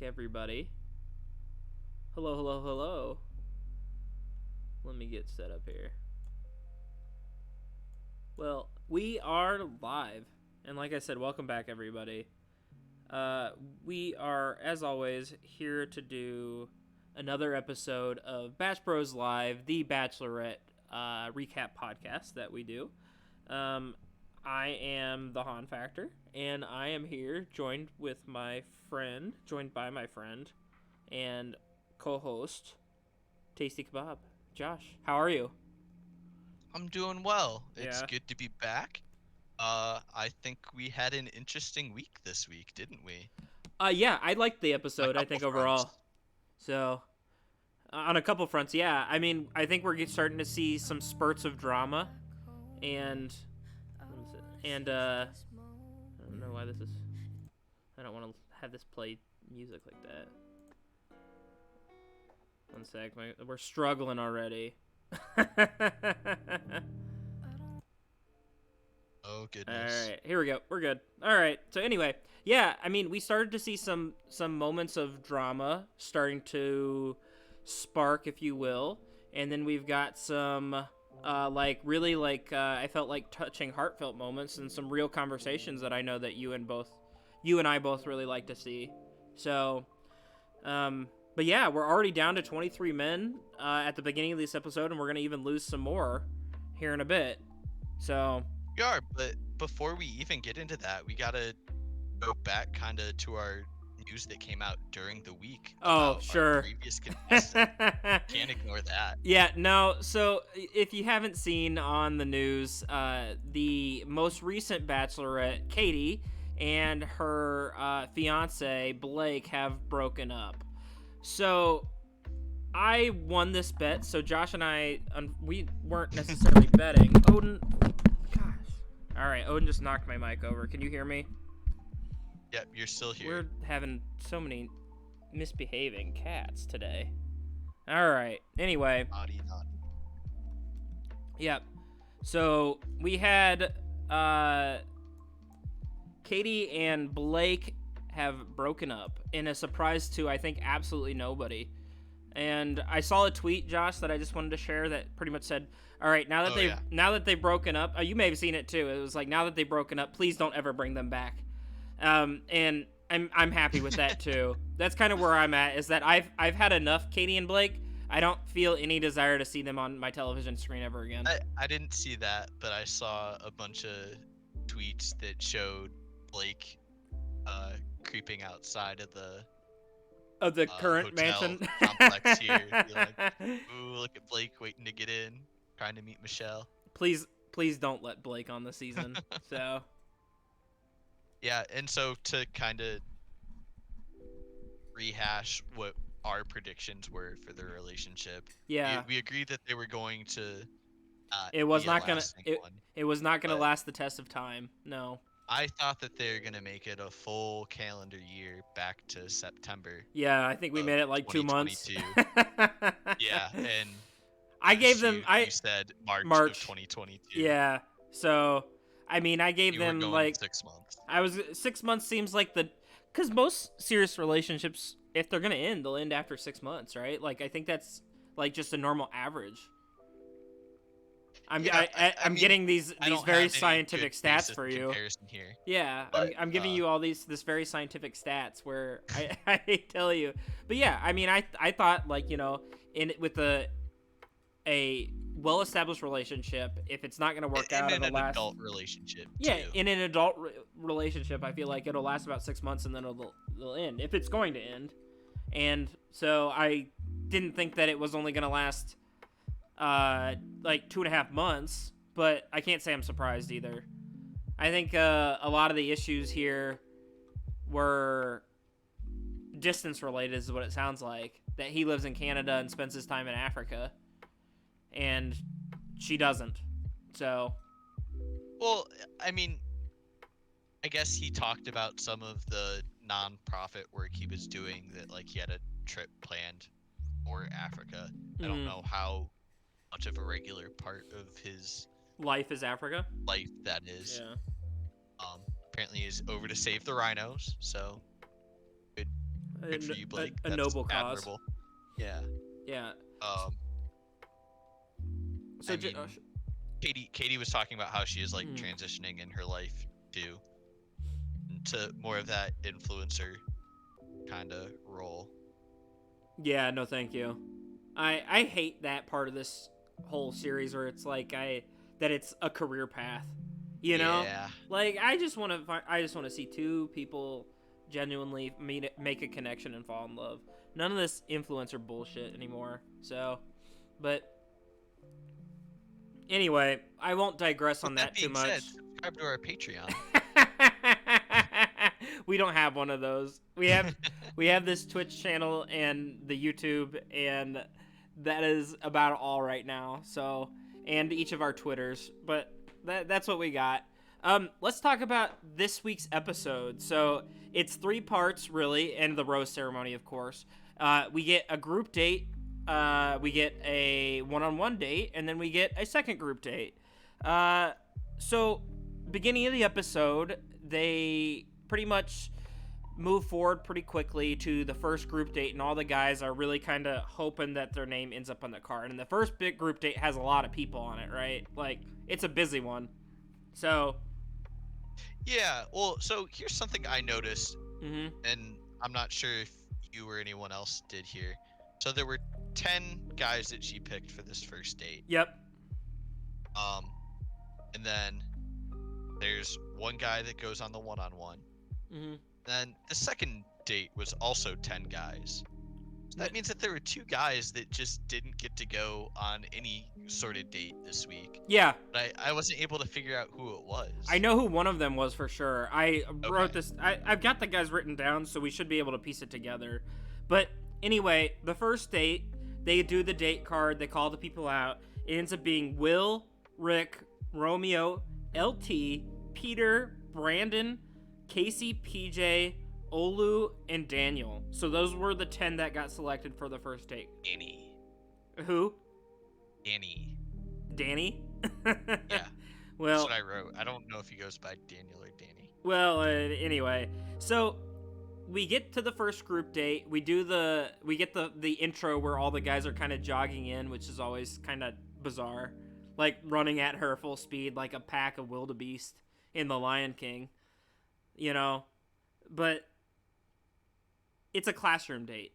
Everybody. Hello, hello, hello. Let me get set up here. Well, we are live. And like I said, welcome back, everybody. We are, as always, here to do another episode of Batch Bros Live, the Bachelorette recap podcast that we do. I am the Han Factor, and I am here joined by my friend, and co-host, Tasty Kebab. Josh, how are you? I'm doing well. It's Yeah. good to be back. I think we had an interesting week this week, didn't we? Yeah, I liked the On a episode, I couple think, overall. fronts. So, on a couple fronts, yeah. I mean, I think we're starting to see some spurts of drama, and, I don't know why this is, I don't want to have this play music like that. One sec, we're struggling already. Oh All goodness. right, here we go. We're good. All right. So anyway, yeah, I mean, we started to see some moments of drama starting to spark, if you will, and then we've got some I felt like touching, heartfelt moments and some real conversations that I know that you and I both really like to see. So, but yeah, we're already down to 23 men at the beginning of this episode, and we're gonna even lose some more here in a bit. So We are, but before we even get into that, we gotta go back kind of to our news that came out during the week Oh, about our sure. previous contestant. Can't ignore that. Yeah, no. So if you haven't seen on the news, the most recent Bachelorette, Katie, and her fiance Blake have broken up. So I won this bet. So Josh and I, we weren't necessarily betting. Odin, gosh. All right, Odin just knocked my mic over. Can you hear me? Yep, you're still here. We're having so many misbehaving cats today. All right. Anyway, Naughty, naughty. yep. So we had Katie and Blake have broken up in a surprise to, I think, absolutely nobody. And I saw a tweet, Josh, that I just wanted to share that pretty much said, "All right, Oh yeah. now that they've broken up, you may have seen it too. It was like, now that they've broken up, please don't ever bring them back." And I'm happy with that too. That's kind of where I'm at. Is that I've had enough Katie and Blake. I don't feel any desire to see them on my television screen ever again. I didn't see that, but I saw a bunch of tweets that showed Blake creeping outside of the Of the current hotel mansion. complex here. Be like, ooh, look at Blake waiting to get in, trying to meet Michelle. Please don't let Blake on the season. So Yeah, and so to kind of rehash what our predictions were for their relationship, yeah, we agreed that they were going to it was be a not gonna lasting one. it was not gonna But last the test of time. No. I thought that they were gonna make it a full calendar year back to September Yeah, I think we of made it like 2 months. 2022. Yeah, and I gave Josh, them you said March of March. 2022. Yeah. So, I mean, I gave You were them going like 6 months. I was 6 months seems like because most serious relationships, if they're gonna end, they'll end after 6 months, right? Like I think that's like just a normal average. Yeah, I I'm mean, getting these I don't very have any scientific good stats basis for of you. comparison here, Yeah, but I'm giving you all this very scientific stats where I tell you, but yeah, I mean I thought like in with a well established relationship, if it's not gonna work in out, an it'll last. adult relationship Yeah, too. in an adult relationship, I feel like it'll last about 6 months and then it'll end if it's going to end. And so I didn't think that it was only gonna last like 2.5 months, but I can't say I'm surprised either. I think a lot of the issues here were distance related, is what it sounds like. That he lives in Canada and spends his time in Africa, and she doesn't. So, Well, I mean, I guess he talked about some of the non-profit work he was doing, that like he had a trip planned for Africa. I don't know how much of a regular part of his life is Africa. life that is. Yeah. Apparently he's over to save the rhinos, so good Good for you, Blake. A That's noble cause. admirable. Yeah. Yeah. Um. So I mean, Katie was talking about how she is like transitioning in her life to more of that influencer kind of role. Yeah, no thank you. I hate that part of this whole series where it's like that it's a career path. You know? Yeah. Like I just want to see two people genuinely make a connection and fall in love. None of this influencer bullshit anymore. So, but anyway, I won't digress on that too much. Said, subscribe to our Patreon. We don't have one of those. We have this Twitch channel and the YouTube, and that is about all right now. So, and each of our Twitters, but that's what we got. Let's talk about this week's episode. So it's 3 parts really, and the rose ceremony, of course. We get a group date, we get a one-on-one date, and then we get a second group date. So beginning of the episode, they pretty much move forward pretty quickly to the first group date, and all the guys are really kind of hoping that their name ends up on the card. And the first big group date has a lot of people on it, right? Like, it's a busy one. So yeah, well, so here's something I noticed, and I'm not sure if you or anyone else did here. So there were 10 guys that she picked for this first date. Yep. And then there's one guy that goes on the one-on-one. Then the second date was also 10 guys. So that means that there were 2 guys that just didn't get to go on any sort of date this week. Yeah. But I wasn't able to figure out who it was. I know who one of them was for sure. I wrote this. I've got the guys written down, so we should be able to piece it together. But anyway, the first date, they do the date card. They call the people out. It ends up being Will, Rick, Romeo, LT, Peter, Brandon, Casey, PJ, Olu, and Daniel. So those were the 10 that got selected for the first date. Danny. Who? Danny. Danny? Yeah. Well, that's what I wrote. I don't know if he goes by Daniel or Danny. Well, anyway. So we get to the first group date. We get the intro where all the guys are kind of jogging in, which is always kind of bizarre. Like running at her full speed like a pack of wildebeest in The Lion King. You know? But it's a classroom date.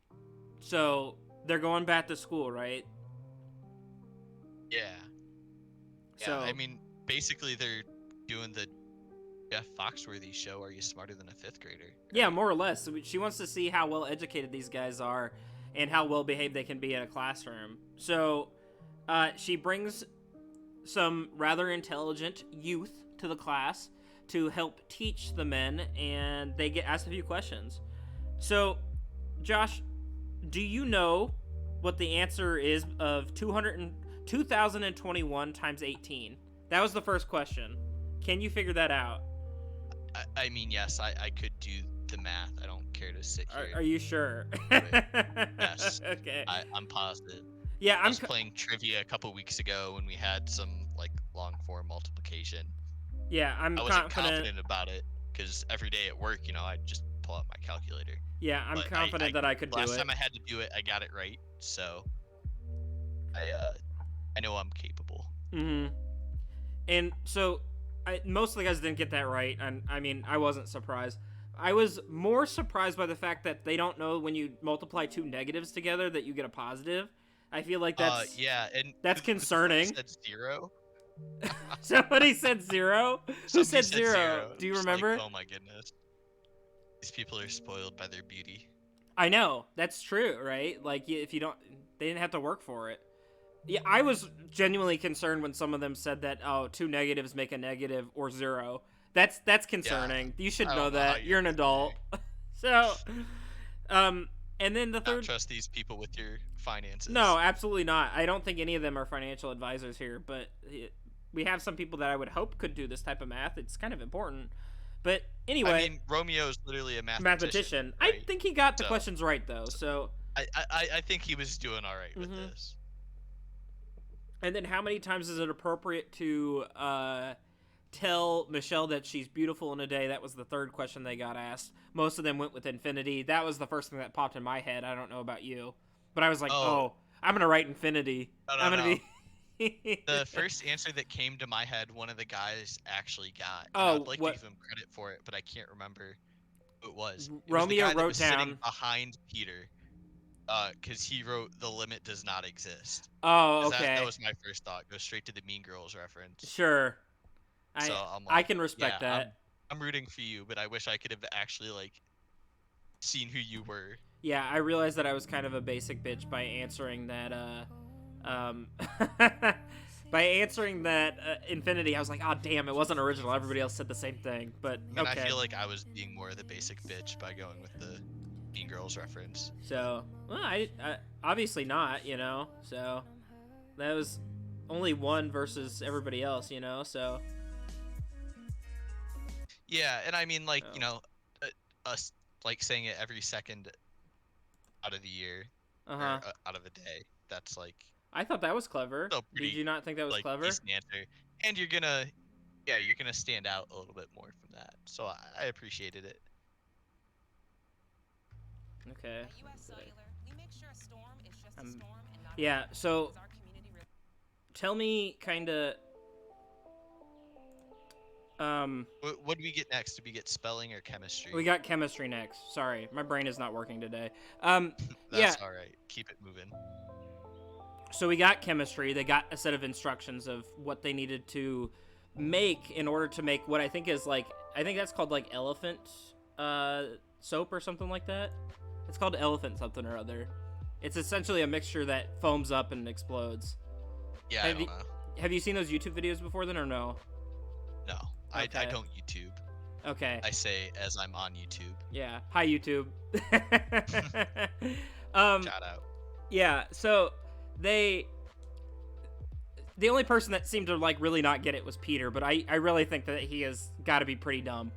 So they're going back to school, right? Yeah. So, I mean, basically they're doing the Jeff Foxworthy show, Are You Smarter Than a Fifth Grader? Right? Yeah, more or less. She wants to see how well educated these guys are and how well behaved they can be in a classroom. So she brings some rather intelligent youth to the class to help teach the men, and they get asked a few questions. So, Josh, do you know what the answer is of 2021 times 18? That was the first question. Can you figure that out? I mean, yes, I could do the math. I don't care to sit here. Are you sure? Yes. Okay. I'm positive. Yeah, I was playing trivia a couple weeks ago when we had some like long form multiplication. Yeah, I wasn't confident about it because every day at work, I'd just pull out my calculator. Yeah, I'm confident that I could do it. Last time I had to do it, I got it right. So I know I'm capable. And so most of the guys didn't get that right, and I mean, I wasn't surprised. I was more surprised by the fact that they don't know when you multiply 2 negatives together that you get a positive. I feel like that's and that's concerning. Said 0. Somebody said 0? Who said 0? 0? Do you Just remember? Like, oh my goodness. These people are spoiled by their beauty. I know. That's true, right? Like, if you don't... They didn't have to work for it. Yeah, I was genuinely concerned when some of them said that, 2 negatives make a negative or 0. That's concerning. Yeah, you should know that. You're an adult. So, and then the third... Don't trust these people with your finances. No, absolutely not. I don't think any of them are financial advisors here, but we have some people that I would hope could do this type of math. It's kind of important. But anyway... I mean, Romeo's literally a mathematician. Right? I think he got the questions right, though, so... I think he was doing all right with this. And then how many times is it appropriate to tell Michelle that she's beautiful in a day? That was the third question they got asked. Most of them went with infinity. That was the first thing that popped in my head. I don't know about you, but I was like, Oh, oh, I'm gonna write infinity. no, I'm no, gonna no. be. The first answer that came to my head, one of the guys actually got, and I would Oh, like to what give him credit for it, but I can't remember who it was. It was the Romeo guy that wrote was sitting down? behind Peter, because he wrote "The limit does not exist." Oh, Because that okay, was my first thought. Go straight to the Mean Girls reference. sure. So I I'm I like, can respect yeah, I'm that. I'm rooting for you, but I wish I could have actually like seen who you were. Yeah, I realized that I was kind of a basic bitch by answering that. Um, by answering that infinity, I was like, oh damn, it wasn't original. Everybody else said the same thing, but I mean, I okay. feel like I was being more of the basic bitch by going with the Mean Girls reference. So, well, I obviously not, you know. So that was only one versus everybody else, you know. So, Yeah, and I mean, like, oh. uh, us like saying it every second out of the year Uh or huh. out of a day. That's like I thought that was clever. still Did pretty you not think that was like clever? decent answer, and you're gonna stand out a little bit more from that. So I appreciated it. Okay. At US Cellular, we make sure a storm is just a Um, storm and not yeah. a So, because our community tell me, kind of. What do we get next? Do we get spelling or chemistry? We got chemistry next. Sorry, my brain is not working today. Yeah. That's all right. Keep it moving. So we got chemistry. They got a set of instructions of what they needed to make in order to make what I think is like, I think that's called like elephant soap or something like that. It's called elephant something or other. It's essentially a mixture that foams up and explodes. Yeah, I Have don't you know. have you seen those YouTube videos before then or no? No, I Okay. don't YouTube. Okay. I say as I'm on YouTube. Yeah. Hi YouTube. um Shout out. yeah, so they the only person that seemed to like really not get it was Peter, but I really think that he has got to be pretty dumb.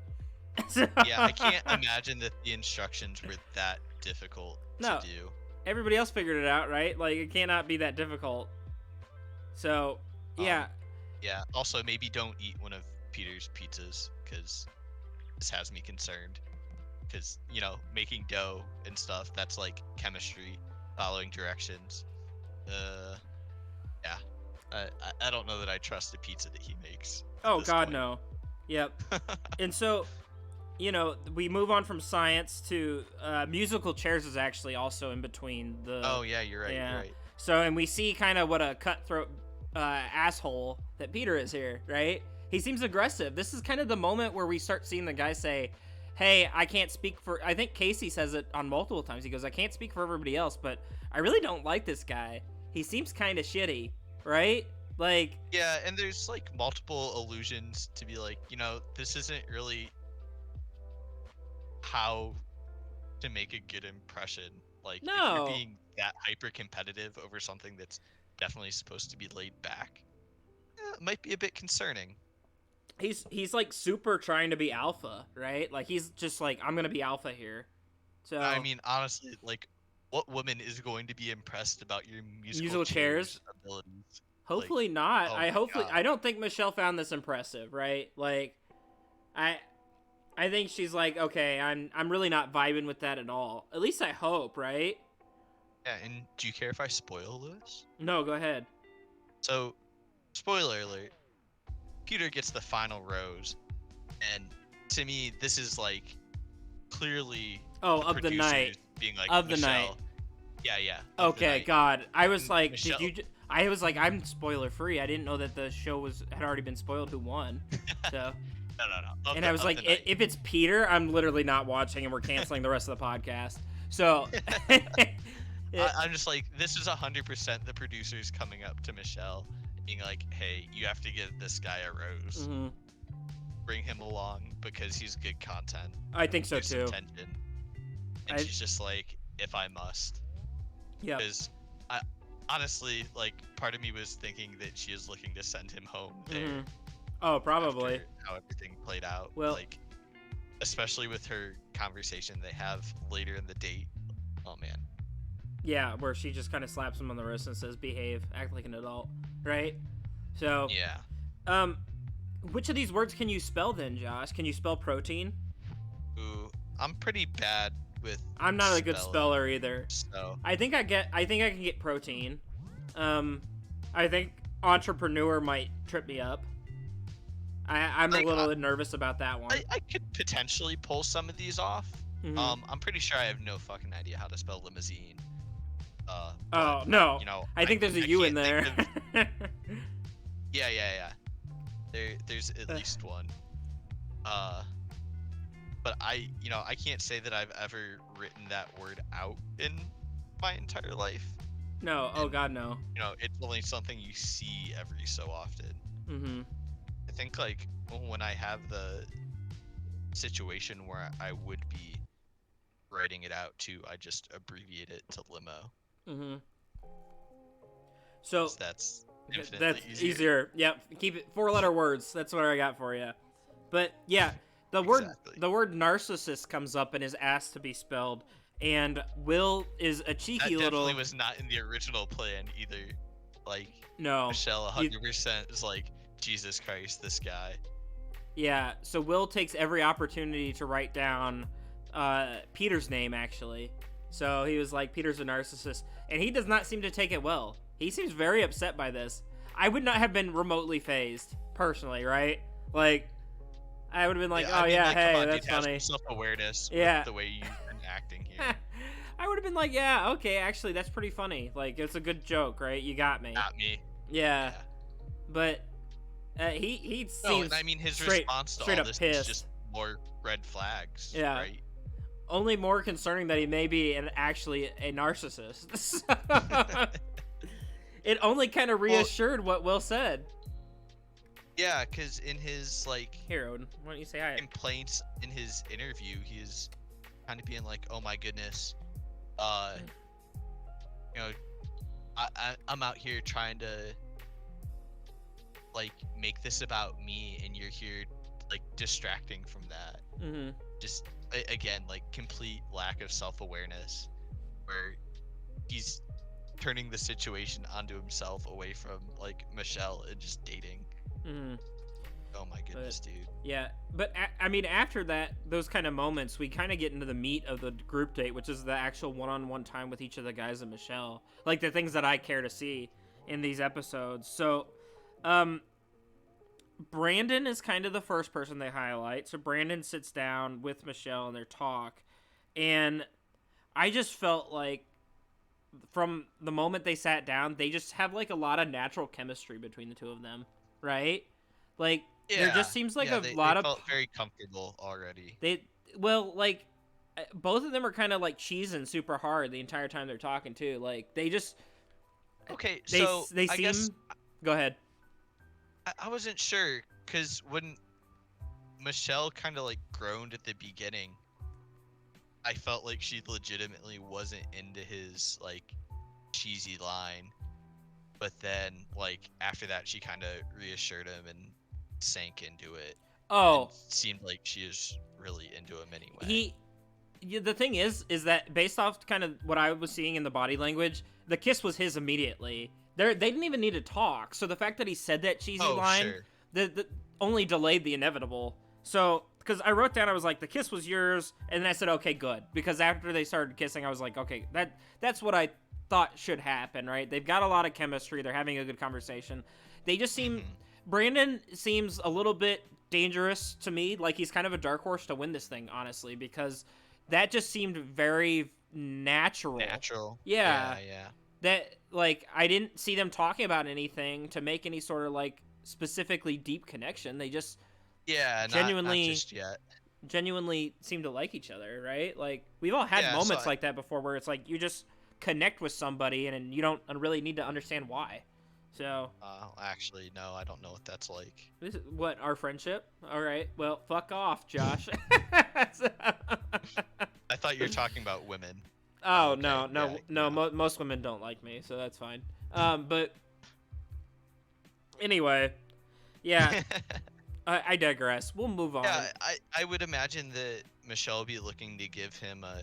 So, Yeah, I can't imagine that the instructions were that difficult No. to do. everybody else figured it out, right? Like it cannot be that difficult. So, yeah. Yeah. Also, maybe don't eat one of Peter's pizzas because this has me concerned. Because making dough and stuff, that's like chemistry, following directions. Yeah. I don't know that I trust the pizza that he makes. at Oh this god point. no. Yep. And so, we move on from science to musical chairs is actually also in between the Oh yeah, you're right. yeah. You're right. So, and we see kind of what a cutthroat asshole that Peter is here, right? He seems aggressive. This is kind of the moment where we start seeing the guy say, hey, I can't speak for, I think Casey says it on multiple times. He goes, I can't speak for everybody else, but I really don't like this guy. He seems kind of shitty, right? Like, Yeah, and there's like multiple allusions to be like, this isn't really how to make a good impression. Like, if no. you're being that hyper competitive over something that's definitely supposed to be laid back, it might be a bit concerning. He's like super trying to be alpha, right? Like he's just like, I'm gonna be alpha here. So I mean, honestly, like, what woman is going to be impressed about your Musical chairs? abilities? hopefully not. oh I my hopefully God. I don't think Michelle found this impressive, right? Like I think she's like, okay, I'm really not vibing with that at all. At least I hope, right? Yeah, and do you care if I spoil Lewis? No, go ahead. So, spoiler alert, Peter gets the final rose, and to me, this is like clearly Oh, the of the night. producers being like, Of the Michelle. night. Yeah. Of the Okay, night. God. I was And like, Michelle- did you? I was like, I'm spoiler free. I didn't know that the show had already been spoiled who won. So, No. and I was like, if it's Peter, I'm literally not watching, and we're canceling the rest of the podcast. So, I'm just like, this is 100% the producers coming up to Michelle, being like, hey, you have to give this guy a rose. Mhm. Bring him along because he's good content. I think so There's some too. tension. And she's just like, if I must. Yeah. Because I honestly, like, part of me was thinking that she is looking to send him home there. Mhm. Oh, probably. after how everything played out. Well- like, especially with her conversation they have later in the date. Oh man. Yeah, where she just kind of slaps him on the wrist and says, "Behave, act like an adult," right? So, Yeah. Which of these words can you spell then, Josh? Can you spell protein? Ooh, I'm pretty bad with I'm not a good spelling, speller either. so I think I can get protein. I think entrepreneur might trip me up. I'm a Like, little nervous about that one. I could potentially pull some of these off. Mhm. I'm pretty sure I have no fucking idea how to spell limousine. Oh But, no, you know, I think there's a U in can't there. think yeah. There's at least one. But I can't say that I've ever written that word out in my entire life. No, oh And, god, no. It's only something you see every so often. Mm-hmm. I think like when I have the situation where I would be writing it out too, I just abbreviate it to limo. Mm-hmm. So 'Cause that's infinitely that's easier. Yep, keep it 4-letter words. That's what I got for you. But yeah, the Exactly. word narcissist comes up and is asked to be spelled, and Will is a That cheeky definitely little. was not in the original plan either. Like No. Michelle You- 100% is like, Jesus Christ, this guy. Yeah, so Will takes every opportunity to write down Peter's name, actually. So he was like, Peter's a narcissist. And he does not seem to take it well. He seems very upset by this. I would not have been remotely phased, personally, right? Like, I would have been like, I oh mean, yeah, like, come hey, on, that's dude, have funny. some self-awareness Yeah. with the way you've been acting here. I would have been like, yeah, okay, actually, that's pretty funny. Like, it's a good joke, right? You got me. Not me. Yeah. But he No, seems and I mean his straight response to straight all up this pissed. is just more red flags. Yeah. Right? Only more concerning that he may be actually a narcissist. It only kind of reassured what Will said. Yeah, because in his Here, Odin, why don't you say hi? complaints in his interview, he's kind of being like, "Oh my goodness, you know, I'm out here trying to make this about me, and you're here distracting from that." Mm-hmm. Just again, complete lack of self-awareness, where he's turning the situation onto himself away from Michelle and just dating. Mm-hmm. Oh my goodness, dude. Yeah, but I mean, after that, those kind of moments, we kind of get into the meat of the group date, which is the actual one-on-one time with each of the guys and Michelle, like the things that I care to see in these episodes. So, Brandon is kind of the first person they highlight. So Brandon sits down with Michelle and they talk, and I just felt like from the moment they sat down, they just have a lot of natural chemistry between the two of them, right? Like, there just seems like a lot they of felt very comfortable already. both of them are kind of cheesing super hard the entire time they're talking too. Like, they just Okay, they so they I seem. guess Go ahead. I wasn't sure because when Michelle kind of groaned at the beginning, I felt like she legitimately wasn't into his cheesy line, but then after that she kind of reassured him and sank into it. Oh, and seemed like she is really into him anyway. The thing is that based off kind of what I was seeing in the body language, the kiss was his immediately. They didn't even need to talk. So the fact that he said that cheesy line, sure. the only delayed the inevitable. So, because I wrote down, I was like, the kiss was yours, and then I said, okay, good. Because after they started kissing, I was like, okay, that's what I thought should happen, right? They've got a lot of chemistry. They're having a good conversation. They just seem... Brandon seems a little bit dangerous to me. Like, he's kind of a dark horse to win this thing, honestly, because that just seemed very natural. Yeah. That, I didn't see them talking about anything to make any sort of, specifically deep connection. They just genuinely, not just yet. Genuinely seem to like each other, right? We've all had moments like that before where it's you just connect with somebody and you don't really need to understand why. So. Actually, no, I don't know what that's like. This is, what, our friendship? All right. Well, fuck off, Josh. I thought you were talking about women. Oh, okay. no. Yeah. Most women don't like me, so that's fine. But anyway, yeah. I digress. We'll move on. Yeah, I would imagine that Michelle will be looking to give him a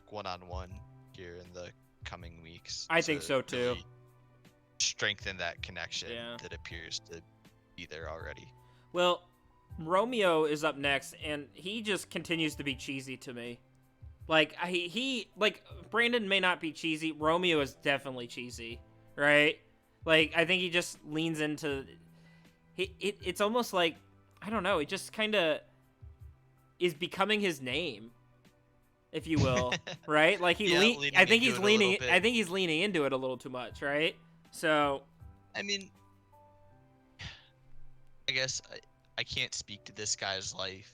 one-on-one here in the coming weeks. I think so too. Really strengthen that connection Yeah. that appears to be there already. Well, Romeo is up next, and he just continues to be cheesy to me. Like, he like, Brandon may not be cheesy. Romeo is definitely cheesy, right? Like, I think he just leans into... It's almost like, I don't know, it just kind of is becoming his name, if you will, right? Like, I think he's leaning into it a little too much, right? So... I mean, I guess I can't speak to this guy's life,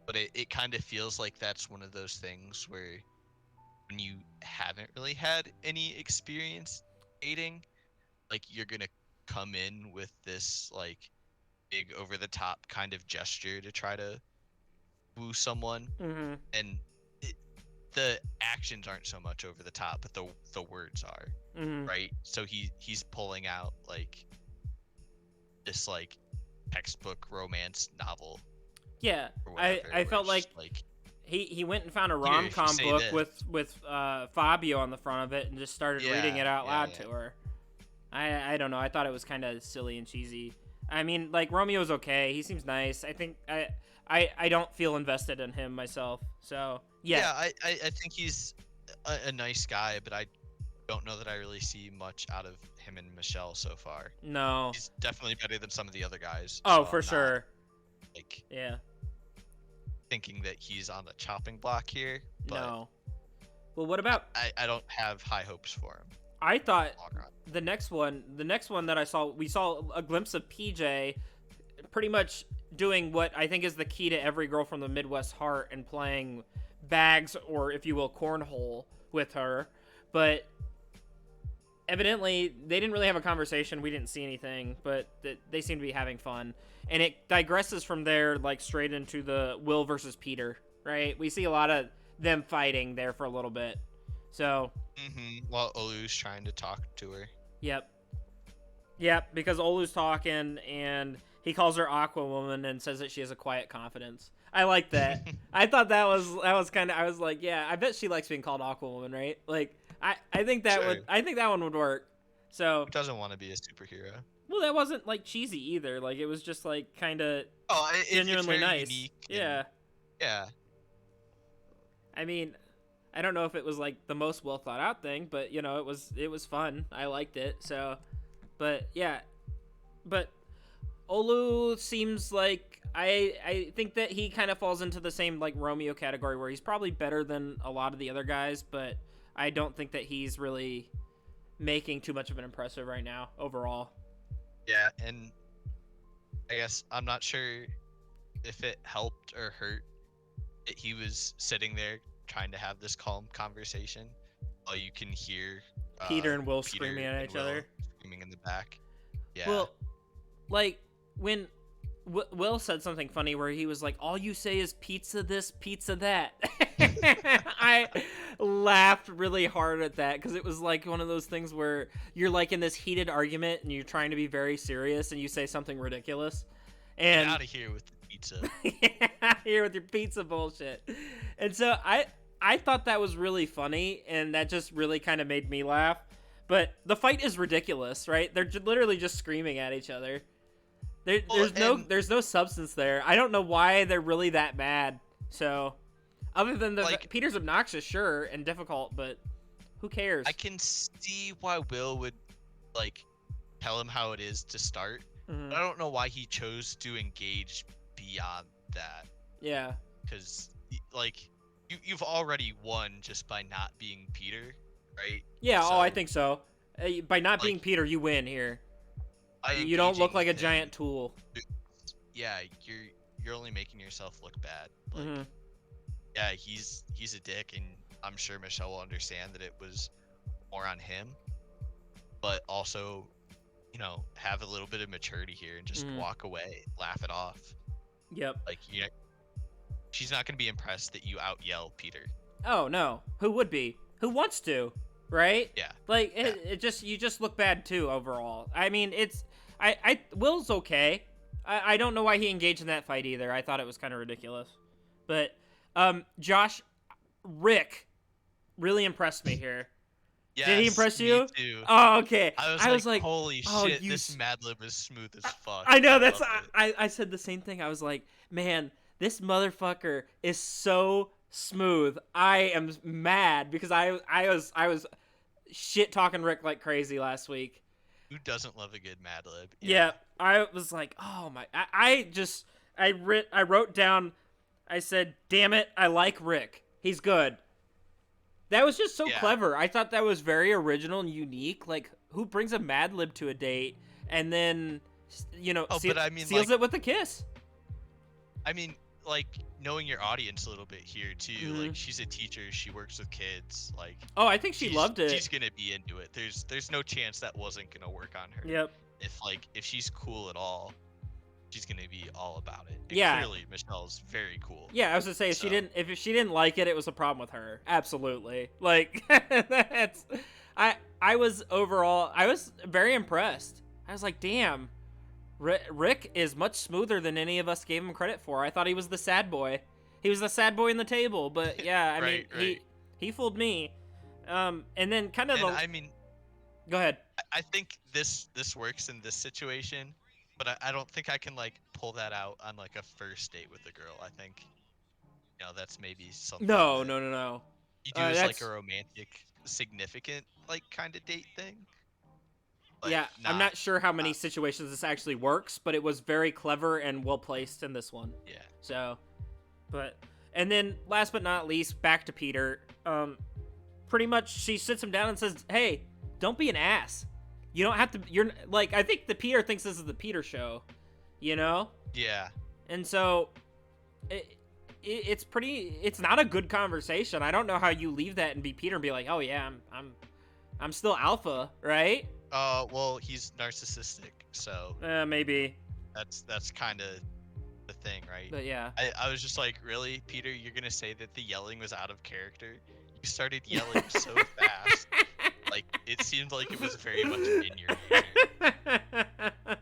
but it kind of feels like that's one of those things where when you haven't really had any experience dating, like you're gonna come in with this like big over the top kind of gesture to try to woo someone, Mm-hmm. and the actions aren't so much over the top, but the words are, Mm-hmm. right? So he's pulling out like this like textbook romance novel. Yeah, Or whatever, I felt where it's like he went and found a Here, if you rom-com say book this. with Fabio on the front of it and just started reading it out loud yeah. to her. I don't know. I thought it was kind of silly and cheesy. I mean, like, Romeo's okay. He seems nice. I think I don't feel invested in him myself. So yeah. I think he's a nice guy, but I don't know that I really see much out of him and Michelle so far. No. He's definitely better than some of the other guys. Oh, so for I'm not, sure. like Yeah. thinking that he's on the chopping block here, but No. Well, what about? I don't have high hopes for him. I thought Long run. the next one that we saw a glimpse of PJ pretty much doing what I think is the key to every girl from the Midwest heart and playing bags, or if you will, cornhole with her. But evidently they didn't really have a conversation. We didn't see anything, but they seem to be having fun. And it digresses from there, like, straight into the Will versus Peter, right? We see a lot of them fighting there for a little bit. So While Olu's trying to talk to her. Yep, because Olu's talking, and he calls her Aqua Woman and says that she has a quiet confidence. I like that. I thought that was kind of... I was like, yeah, I bet she likes being called Aqua Woman, right? Like, I think that Sure. one would work. So... Who doesn't want to be a superhero? Well, that wasn't, like, cheesy either. Like, it was just, like, kind of It's genuinely very nice. unique Yeah. Yeah. I mean, I don't know if it was, like, the most well thought out thing, but, you know, it was fun. I liked it. So, but yeah, but Olu seems like, I think that he kind of falls into the same, like, Romeo category, where he's probably better than a lot of the other guys, but I don't think that he's really making too much of an impressive right now overall. Yeah, and I guess I'm not sure if it helped or hurt that he was sitting there trying to have this calm conversation while you can hear Peter and Will Peter screaming at and each Will other. screaming in the back. Yeah. Well, like, when Will said something funny where he was like, all you say is pizza this, pizza that. I laughed really hard at that, because it was like one of those things where you're like in this heated argument and you're trying to be very serious and you say something ridiculous. And Get out of here with the pizza. here with your pizza bullshit. And so I thought that was really funny, and that just really kind of made me laugh. But the fight is ridiculous, right? They're literally just screaming at each other. There's no substance there. I don't know why they're really that mad. So, other than Peter's obnoxious, sure, and difficult, but who cares? I can see why Will would like tell him how it is to start. Mhm. But I don't know why he chose to engage beyond that. Yeah. Because like you've already won just by not being Peter, right? Yeah. So, I think so. By not being like, Peter, you win here. by You don't look engaging like a him, giant tool. Yeah, you're only making yourself look bad. Like, Mhm. yeah, he's a dick, and I'm sure Michelle will understand that it was more on him, but also, you know, have a little bit of maturity here and just Mhm. walk away, laugh it off. Yep. Like, you know, she's not gonna be impressed that you out yell Peter. Oh no. Who would be? Who wants to? Right? Yeah. Like it just, you just look bad too overall. I mean, Will's okay. I don't know why he engaged in that fight either. I thought it was kind of ridiculous. But Josh, Rick really impressed me here. Yes, Did he impress me you? too. Oh, okay. I was like, holy oh, shit, this Mad Lib is smooth as fuck. I know, that's love it. I said the same thing. I was like, man, this motherfucker is so smooth. I am mad because I was shit talking Rick like crazy last week. Who doesn't love a good Mad Lib? Yeah, I was like, oh my, I wrote down, I said, damn it, I like Rick. He's good. That was just so Yeah. clever. I thought that was very original and unique. Like, who brings a Mad Lib to a date and then, but I mean, seals like, it with a kiss? I mean, like, knowing your audience a little bit here too. Mhm. Like, she's a teacher. She works with kids. Like, Oh, I think she loved it. She's gonna be into it. There's no chance that wasn't gonna work on her. Yep. If she's cool at all, she's gonna be all about it. And Yeah. Clearly, Michelle's very cool. Yeah, I was gonna say if So- she didn't like it, it was a problem with her. Absolutely. Like that's I was very impressed. I was like, damn, Rick is much smoother than any of us gave him credit for. I thought he was the sad boy. He was the sad boy in the table, but yeah, I mean, Right. he fooled me. And then kind of And I mean, go ahead. I think this works in this situation, but I don't think I can like pull that out on like a first date with a girl. I think, that's maybe something. No. that You do as like a romantic, significant like kind of date thing. But Yeah, I'm not sure how many situations this actually works, but it was very clever and well placed in this one. Yeah. So, and then last but not least, back to Peter. Pretty much she sits him down and says, "Hey, don't be an ass. You don't have to. You're like, I think the Peter thinks this is the Peter show, you know." Yeah. And so, it's not a good conversation. I don't know how you leave that and be Peter and be like, "Oh yeah, I'm still alpha, right?" Well, he's narcissistic, so Maybe. that's kind of the thing, right? But yeah. I was just like, really, Peter, you're gonna say that the yelling was out of character? You started yelling so fast, like it seemed like it was very much in your nature.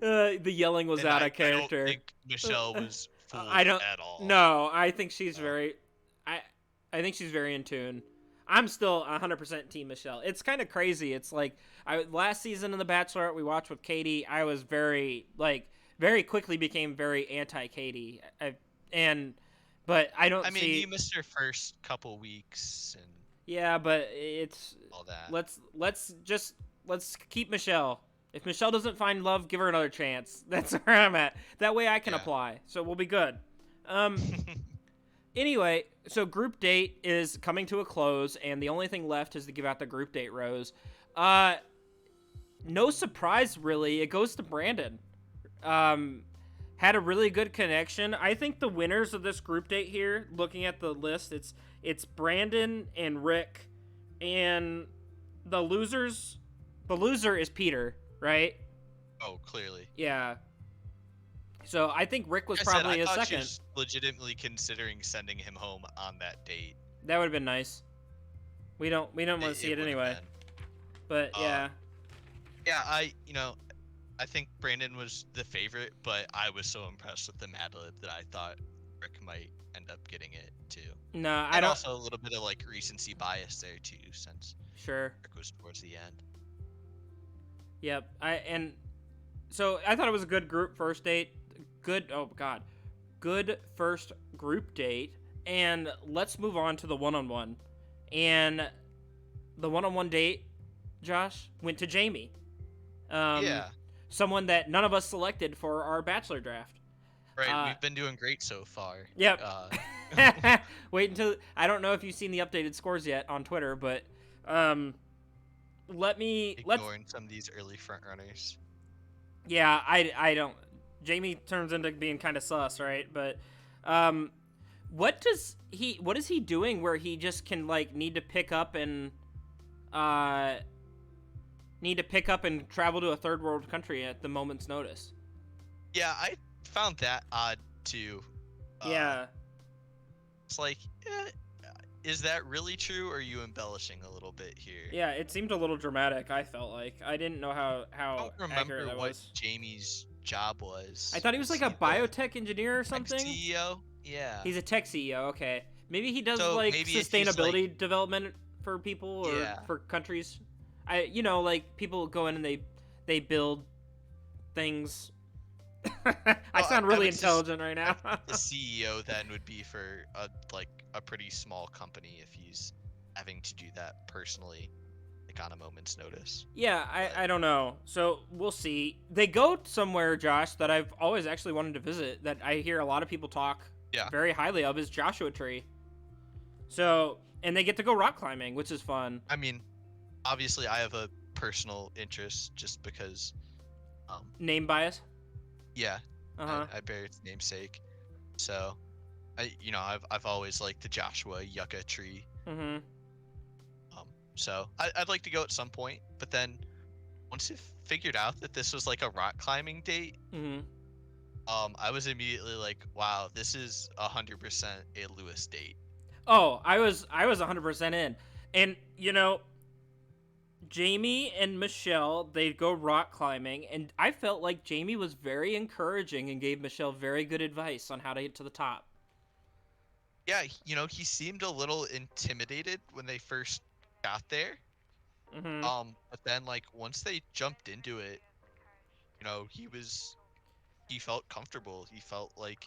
The yelling was And out I of character. I don't think Michelle was fooled I don't at all. No, I think she's No. very I think she's very in tune. I'm still 100% team Michelle. It's kind of crazy. It's like last season in The Bachelorette we watched with Katie, I was very quickly became very anti Katie. But I don't I mean, see you missed her first couple weeks and Yeah, but it's all that. let's keep Michelle. If Michelle doesn't find love, give her another chance. That's where I'm at. That way I can Yeah. apply. So we'll be good. Anyway, so group date is coming to a close, and the only thing left is to give out the group date rose. No surprise, really. It goes to Brandon. Had a really good connection. I think the winners of this group date here, looking at the list, it's Brandon and Rick, and the loser is Peter, right? Oh, clearly. Yeah. So I think Rick was I probably a thought she second. was legitimately considering sending him home on that date. That would have been nice. We don't want to see it would've anyway. been. But yeah. Yeah, I think Brandon was the favorite, but I was so impressed with the Mad Lib that I thought Rick might end up getting it too. No, I And don't. also a little bit of like recency bias there too, since Sure. Rick was towards the end. Yep. So I thought it was a good group first date. Good first group date. And let's move on to the one-on-one. And the one-on-one date, Josh, went to Jamie. Yeah. Someone that none of us selected for our Bachelor draft. Right, we've been doing great so far. Yep. Wait until I don't know if you've seen the updated scores yet on Twitter, but Ignoring some of these early front runners. Yeah, I don't. Jamie turns into being kind of sus, right? But what is he doing where he just can need to pick up and travel to a third world country at the moment's notice? Yeah, I found that odd too. Yeah. It's like, is that really true, or are you embellishing a little bit here? Yeah, it seemed a little dramatic. I felt like I didn't know how I don't accurate remember that what was. Jamie's job was. I thought he was like a biotech engineer or something. CEO? Yeah. He's a tech CEO. Okay, maybe he does So maybe if he's, sustainability development for people or Yeah. for countries. Like people go in and they build things. I sound really would intelligent right now. the CEO then would be for a pretty small company if he's having to do that personally, like on a moment's notice. Yeah, But- I don't know. So we'll see. They go somewhere, Josh, that I've always actually wanted to visit. That I hear a lot of people talk Yeah. very highly of is Joshua Tree. So and they get to go rock climbing, which is fun. I mean, obviously, I have a personal interest just because, Name bias. yeah, Uh-huh. I bear its namesake. So, I've always liked the Joshua Yucca tree. Mm-hmm. So I'd like to go at some point, but then once you figured out that this was like a rock climbing date, Mm-hmm. I was immediately like, wow, this is 100% a Lewis date. Oh, I was 100% in. And Jamie and Michelle, they go rock climbing, and I felt like Jamie was very encouraging and gave Michelle very good advice on how to get to the top. Yeah, he seemed a little intimidated when they first got there. Mm-hmm. But then like once they jumped into it, he felt comfortable. He felt like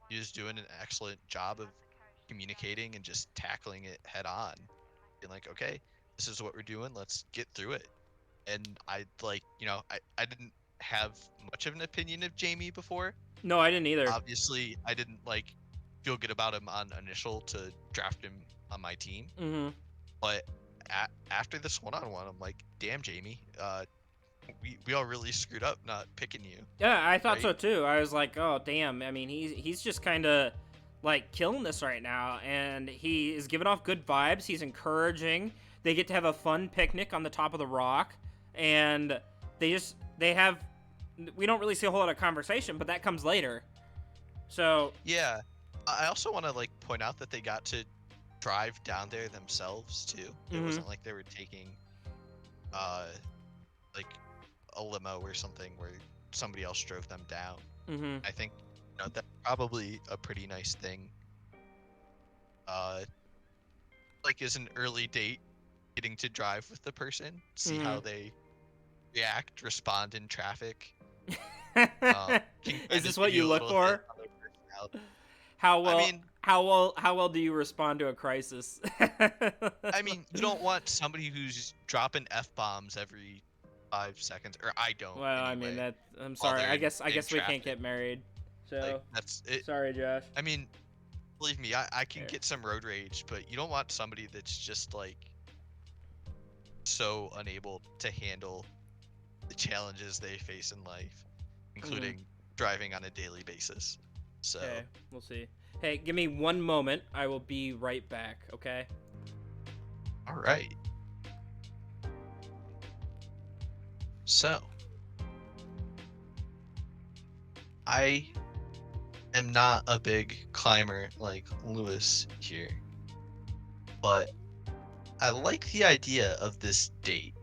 he was doing an excellent job of communicating and just tackling it head on. Being like, okay, this is what we're doing. Let's get through it. And I didn't have much of an opinion of Jamie before. No, I didn't either. Obviously, I didn't feel good about him on initial to draft him on my team. Mm-hmm. But after this one-on-one, I'm like, damn, Jamie, we all really screwed up not picking you. Yeah, I thought Right? so too. I was like, oh damn. I mean, he's just kind of like killing this right now, and he is giving off good vibes. He's encouraging. They get to have a fun picnic on the top of the rock, and they have. We don't really see a whole lot of conversation, but that comes later. So Yeah. I also want to point out that they got to drive down there themselves too. It Mhm. wasn't like they were taking like a limo or something where somebody else drove them down. mm-hmm. I think that's probably a pretty nice thing. As an early date, getting to drive with the person, see how they react, respond in traffic. Can Is kinda this what give you a look little hint for? on their personality. How well? I mean, How well do you respond to a crisis? you don't want somebody who's dropping f-bombs every 5 seconds, or I don't. Well, I mean anyway. that. I'm while sorry. they're I guess in we can't traffic. get married. So That's it. sorry, Josh. I mean, believe me, I can Fair. get some road rage, but you don't want somebody that's just so unable to handle the challenges they face in life, including driving on a daily basis. So, Okay, we'll see. Hey, give me one moment. I will be right back. Okay. all right. So, I am not a big climber like Lewis here, but I like the idea of this date.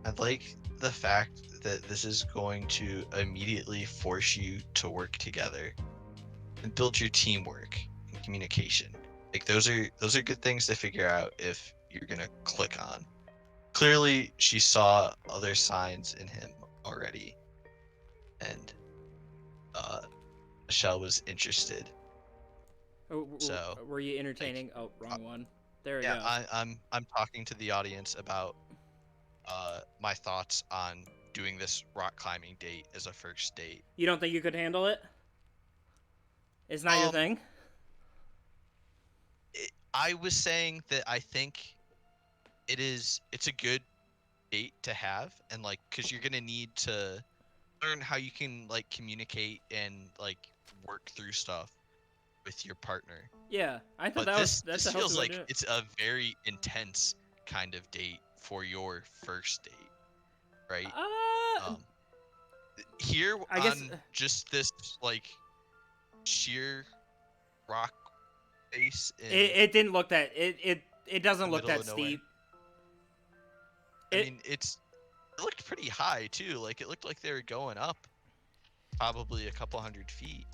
I like the fact that this is going to immediately force you to work together and build your teamwork and communication. Those are good things to figure out if you're gonna click on. Clearly, she saw other signs in him already, and Michelle was interested. So, Were you entertaining? Oh, wrong one. There we Yeah, go. I'm talking to the audience about my thoughts on doing this rock climbing date as a first date. You don't think you could handle it? It's not your thing. I was saying that I think it's a good date to have, and because you're gonna need to learn how you can communicate and work through stuff with your partner. Yeah, I thought But that's this a feels healthy way like to do it. it's a very intense kind of date for your first date, right? Uh, Here I guess- on just this sheer rock face in it didn't look that it doesn't the look middle that of nowhere. steep. it looked pretty high too. It looked like they were going up probably a couple 100 feet.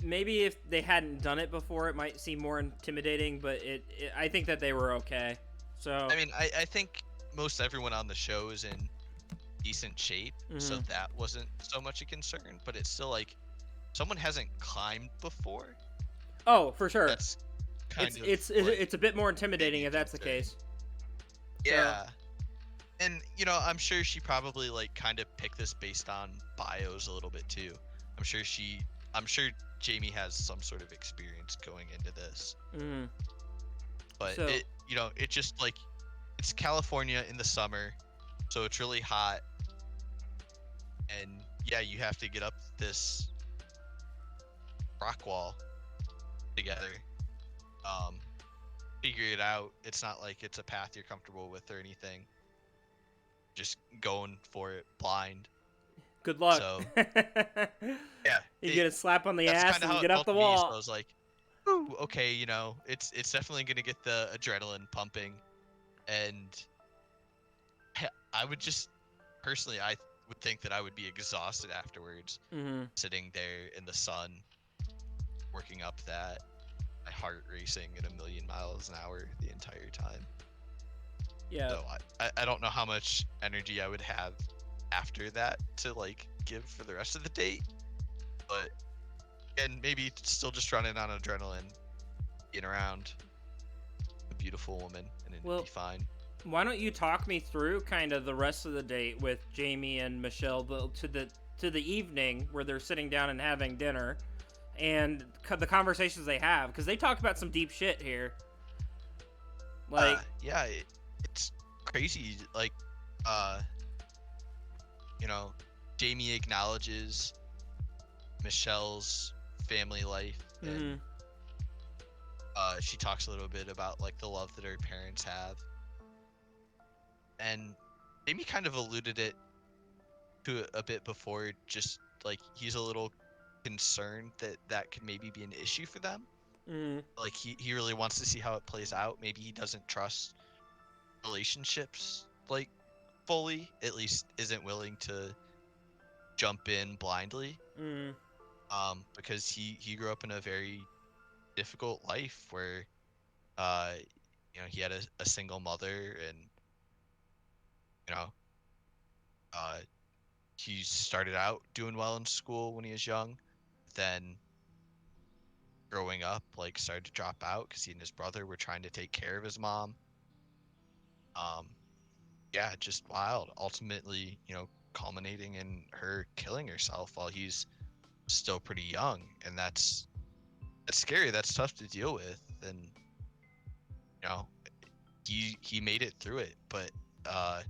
Maybe if they hadn't done it before, it might seem more intimidating. But I think that they were okay. So, I mean, I think most everyone on the show is in decent shape, so mhm. that wasn't so much a concern. But it's still like someone hasn't climbed before. Oh, for sure. That's It's kind of it's like it's a bit more maybe intimidating a if that's the concern. case. So, Yeah, and I'm sure she probably like kind of picked this based on bios a little bit too. I'm sure she, I'm sure Jamie has some sort of experience going into this, mhm. but So, it just like it's California in the summer, so it's really hot, and yeah, you have to get up this rock wall together. Um, Figure it out. It's not like it's a path you're comfortable with or anything. Just going for it blind. good luck. So You yeah, get a slap on the that's ass kind of and how it get up felt the to me. So I wall. was like, ooh, okay, it's definitely gonna get the adrenaline pumping, and I would just personally, I would think that I would be exhausted afterwards, Mhm. sitting there in the sun, working up that, my heart racing at 1,000,000 miles an hour the entire time. Yeah. So I don't know how much energy I would have after that to like give for the rest of the date, but and maybe still just running on adrenaline, being around a beautiful woman, and it'd be Well, fine. why don't you talk me through kind of the rest of the date with Jamie and Michelle to the evening where they're sitting down and having dinner and the conversations they have because they talk about some deep shit here. Like, Yeah, it's crazy. Like, uh, you know, Jamie acknowledges Michelle's family life, and mhm, she talks a little bit about like the love that her parents have, and Jamie kind of alluded it to a bit before, just like he's a little concerned that that could maybe be an issue for them. mhm, Like he really wants to see how it plays out. Maybe he doesn't trust relationships like fully, at least isn't willing to jump in blindly. mhm, Because he grew up in a very difficult life where uh he had a single mother, and you know uh he started out doing well in school when he was young, then growing up like started to drop out because he and his brother were trying to take care of his mom. um yeah, just wild, ultimately culminating in her killing herself while he's still pretty young, and that's scary, that's tough to deal with, and you know he made it through it, but uh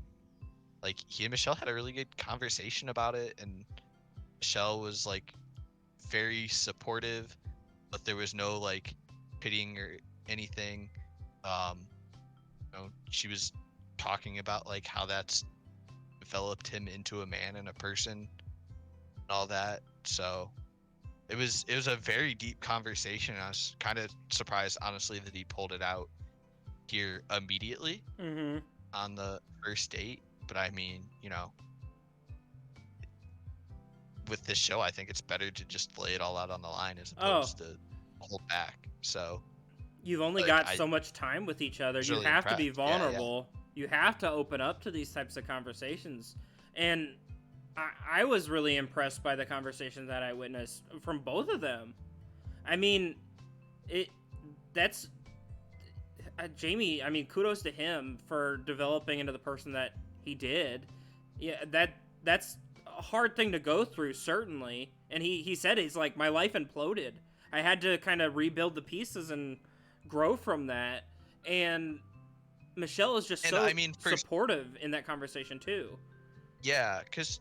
like he and Michelle had a really good conversation about it, and Michelle was like very supportive, but there was no like pitying or anything. She was talking about like how that's developed him into a man and a person and all that. So it was a very deep conversation. I was kind of surprised, honestly, that he pulled it out here immediately mhm. on the first date. But I mean, with this show, I think it's better to just lay it all out on the line as Oh, opposed to hold back. So, you've only like, got I so much time with each other. was You really have to be impressed. Yeah, yeah. vulnerable. You have to open up to these types of conversations. And I was really impressed by the conversation that I witnessed from both of them. I mean, it that's Jamie. I mean, kudos to him for developing into the person that he did. Yeah, that's a hard thing to go through, certainly. And he said he's like, my life imploded. I had to kind of rebuild the pieces and grow from that. And Michelle is just And so I mean, supportive in that conversation too. yeah, because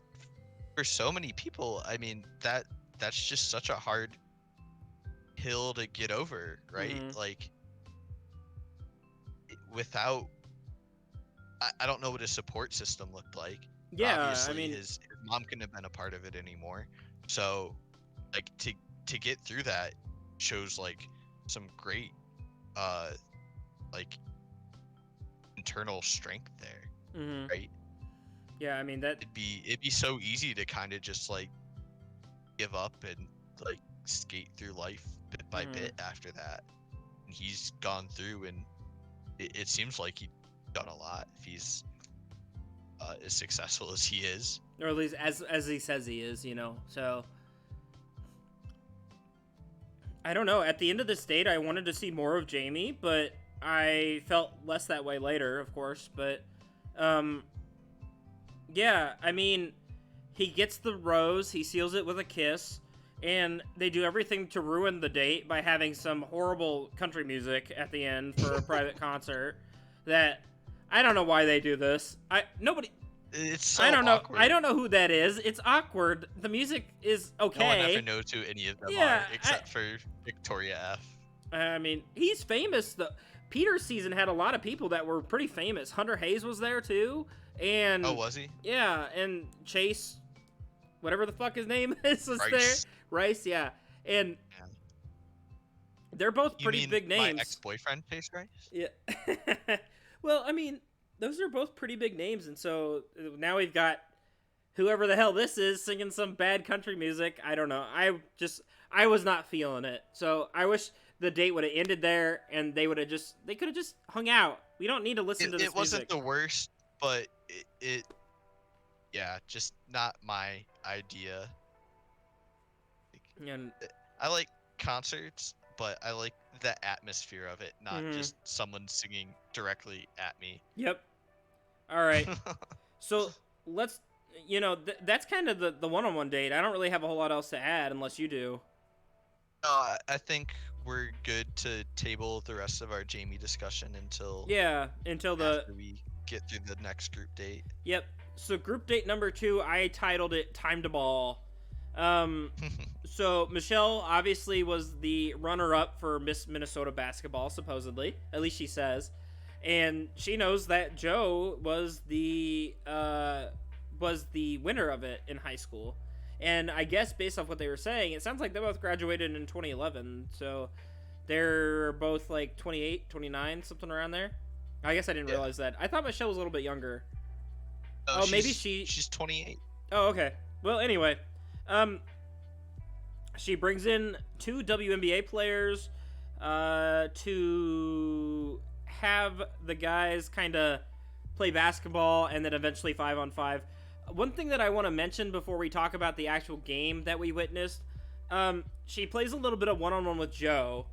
for so many people, I mean, that's just such a hard hill to get over, right? Mm-hmm. Like, without, I don't know what his support system looked like. Yeah, I Obviously, mean, his mom couldn't have been a part of it anymore. So, like, to get through that shows like some great, uh, like internal strength there, mm-hmm. right? Yeah, I mean that. It'd be so easy to kind of just like give up and like skate through life bit by Mm-hmm. bit after that. And he's gone through, and it seems like he done a lot if he's as successful as he is. Or at least as he says he is, So I don't know. At the end of this date, I wanted to see more of Jamie, but I felt less that way later, of course. But yeah, I mean, he gets the rose, he seals it with a kiss, and they do everything to ruin the date by having some horrible country music at the end for a private concert. That I don't know why they do this. It's so I don't know. awkward. I don't know who that is. It's awkward. The music is okay. No one ever knows who any of them are, except for Victoria F. I mean, he's famous. Peter's season had a lot of people that were pretty famous. Hunter Hayes was there too, and Oh, was he? Yeah, and Chase, whatever the fuck his name is, was Rice. there. Rice, yeah, and they're both pretty mean big names. My ex-boyfriend, Chase Rice? Yeah. Well, I mean, those are both pretty big names, and so now we've got whoever the hell this is singing some bad country music. I don't know. I was not feeling it. So I wish the date would have ended there, and they could have just hung out. We don't need to listen to this music. It wasn't the worst, but yeah, just not my idea. And I like concerts, but I like the atmosphere of it, not Mhm. just someone singing directly at me. yep. All right. So let's, that's kind of the one-on-one date. I don't really have a whole lot else to add unless you do. I think we're good to table the rest of our Jamie discussion until Until we get through the next group date. Yep. So group date number 2, I titled it "Time to Ball." So Michelle obviously was the runner-up for Miss Minnesota basketball, supposedly. At least she says, and she knows that Joe was the winner of it in high school. And I guess based off what they were saying, it sounds like they both graduated in 2011. So they're both like 28, 29, something around there. I guess I didn't realize that. I thought Michelle was a little bit younger. Oh, maybe she's 28. Oh, okay. Well, anyway, she brings in 2 WNBA players to have the guys kind of play basketball and then eventually 5-on-5. One thing that I want to mention before we talk about the actual game that we witnessed, she plays a little bit of one-on-one with Joe.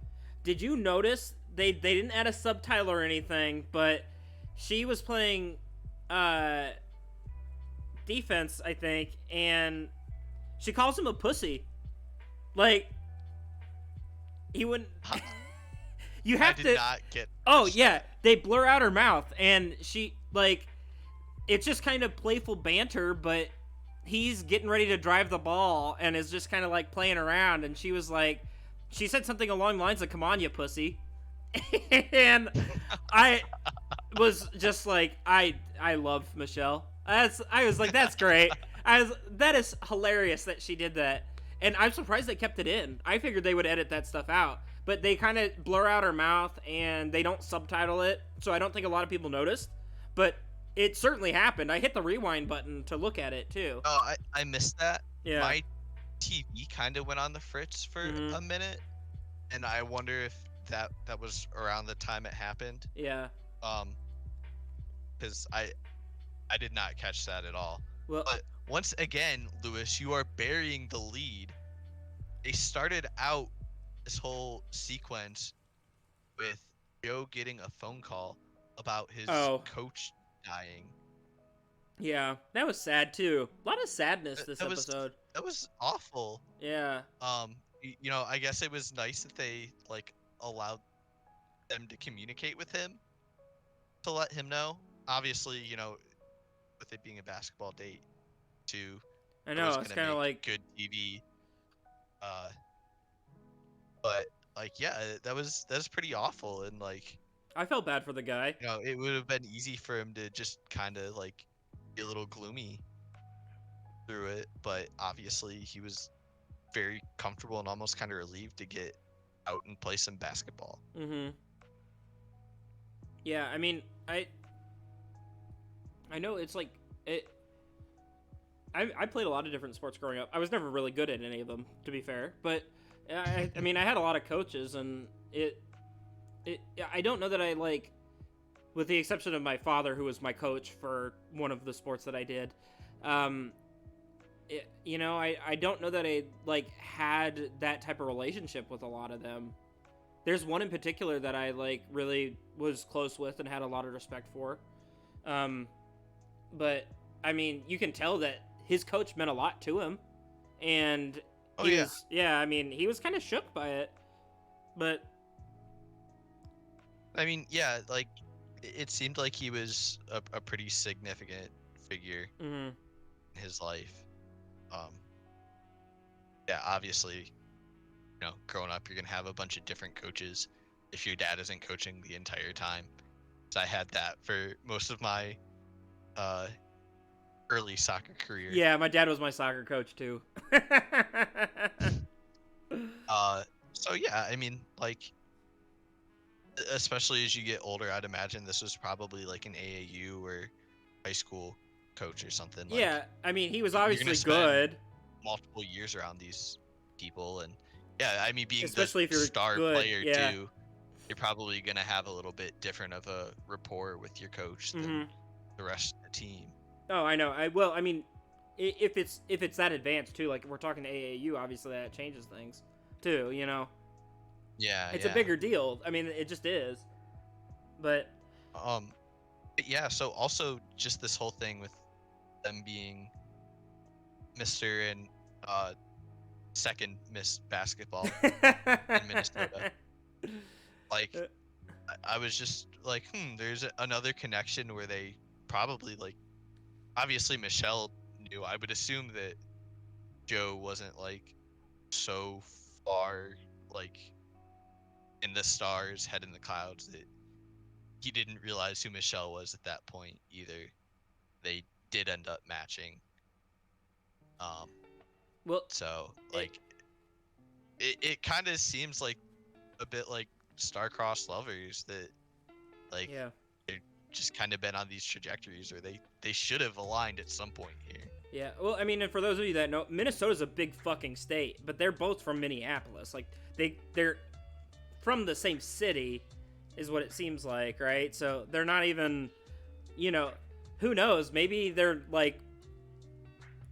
Did you notice they didn't add a subtitle or anything, but she was playing defense, I think, and she calls him a pussy. Like, he wouldn't. You have I did not get. Oh yeah, they blur out her mouth, and she it's just kind of playful banter, but he's getting ready to drive the ball and is just kind of like playing around, and she said something along the lines of "Come on, you pussy," and I was just like, I love Michelle. I was like, that's great. That is hilarious that she did that. And I'm surprised they kept it in. I figured they would edit that stuff out. But they kind of blur out her mouth and they don't subtitle it. So I don't think a lot of people noticed. But it certainly happened. I hit the rewind button to look at it too. Oh, I missed that. Yeah. My TV kind of went on the fritz for a minute. And I wonder if that was around the time it happened. Yeah. Because I did not catch that at all. Well, But once again, Lewis, you are burying the lead. They started out this whole sequence with Joe getting a phone call about his coach dying. yeah, that was sad too. A lot of sadness this episode. That was awful. Yeah. I guess it was nice that they allowed them to communicate with him to let him know. Obviously, with it being a basketball date, too. I know, it's kind of like good TV. But yeah, that was pretty awful, and I felt bad for the guy. it would have been easy for him to just kind of be a little gloomy through it, but obviously he was very comfortable and almost kind of relieved to get out and play some basketball. Mm-hmm. Yeah, I mean, I know it's I played a lot of different sports growing up. I was never really good at any of them, to be fair. But I mean, I had a lot of coaches, and I don't know that I with the exception of my father, who was my coach for one of the sports that I did. I don't know that I like had that type of relationship with a lot of them. There's one in particular that I like really was close with and had a lot of respect for. But I mean, you can tell that his coach meant a lot to him, and he was kind of shook by it. But I mean, yeah, like it seemed like he was a pretty significant figure in his life. Yeah, obviously, growing up, you're gonna have a bunch of different coaches if your dad isn't coaching the entire time. So I had that for most of my early soccer career. Yeah, my dad was my soccer coach too. So yeah, I mean, like, especially as you get older, I'd imagine this was probably like an AAU or high school coach or something. Yeah, like, I mean, he was you're gonna obviously spend good. multiple years around these people, and yeah, I mean, being Especially if the you're star good, player yeah. too, you're probably gonna have a little bit different of a rapport with your coach than the rest of the team. Oh, I know. I mean, if it's that advanced too, like we're talking to AAU, obviously that changes things too. Yeah, it's a bigger deal. I mean, it just is. But yeah. So also just this whole thing with them being Mr. and second Miss Basketball in Minnesota. Like, I was just like, there's another connection where they probably, like, obviously Michelle knew. I would assume that Joe wasn't, like, so far, like, in the stars, head in the clouds, that he didn't realize who Michelle was at that point either. They did end up matching. Well, so, like, it kind of seems like a bit like star-crossed lovers that, like, yeah. they've just kind of been on these trajectories, or they should have aligned at some point here. Yeah, well, I mean, and for those of you that know, Minnesota's a big fucking state, but they're both from Minneapolis. Like, they're from the same city, is what it seems like, right? So they're not even, who knows? Maybe they're, like,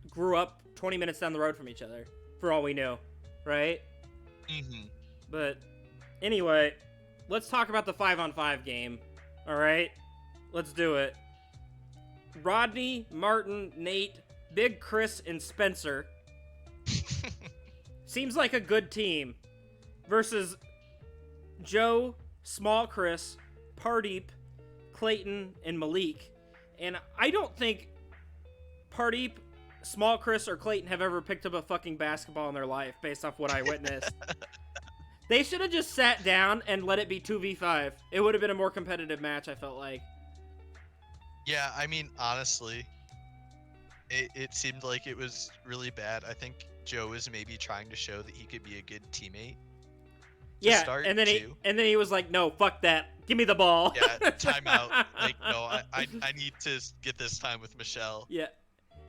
grew up 20 minutes down the road from each other, for all we know, right? But anyway, let's talk about the 5-on-5 game, all right? Let's do it. Rodney, Martin, Nate, Big Chris, and Spencer. Seems like a good team. Versus Joe, Small Chris, Pardeep, Clayton, and Malik. And I don't think Pardeep, Small Chris, or Clayton have ever picked up a fucking basketball in their life based off what I witnessed. They should have just sat down and let it be 2v5. It would have been a more competitive match, I felt like. Yeah, I mean, honestly, it seemed like it was really bad. I think Joe was maybe trying to show that he could be a good teammate. Yeah, and then he was like, "No, fuck that. Give me the ball." Yeah, timeout. Like, no, I need to get this time with Michelle. Yeah.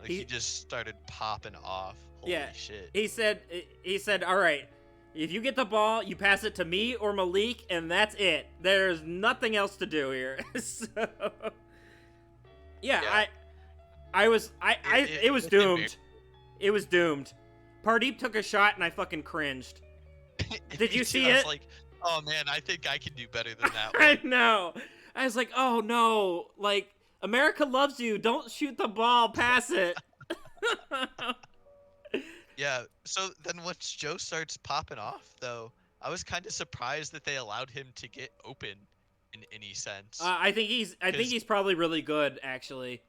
Like, he just started popping off. Holy shit. He said, "All right, if you get the ball, you pass it to me or Malik, and that's it. There's nothing else to do here." So, yeah. It was doomed. It was doomed. Pardeep took a shot, and I fucking cringed. Did you see it? I was like, oh man, I think I can do better than that one. I know. I was like, oh no, like, America loves you. Don't shoot the ball, pass it. Yeah, so then once Joe starts popping off, though, I was kind of surprised that they allowed him to get open in any sense. I think he's probably really good, actually.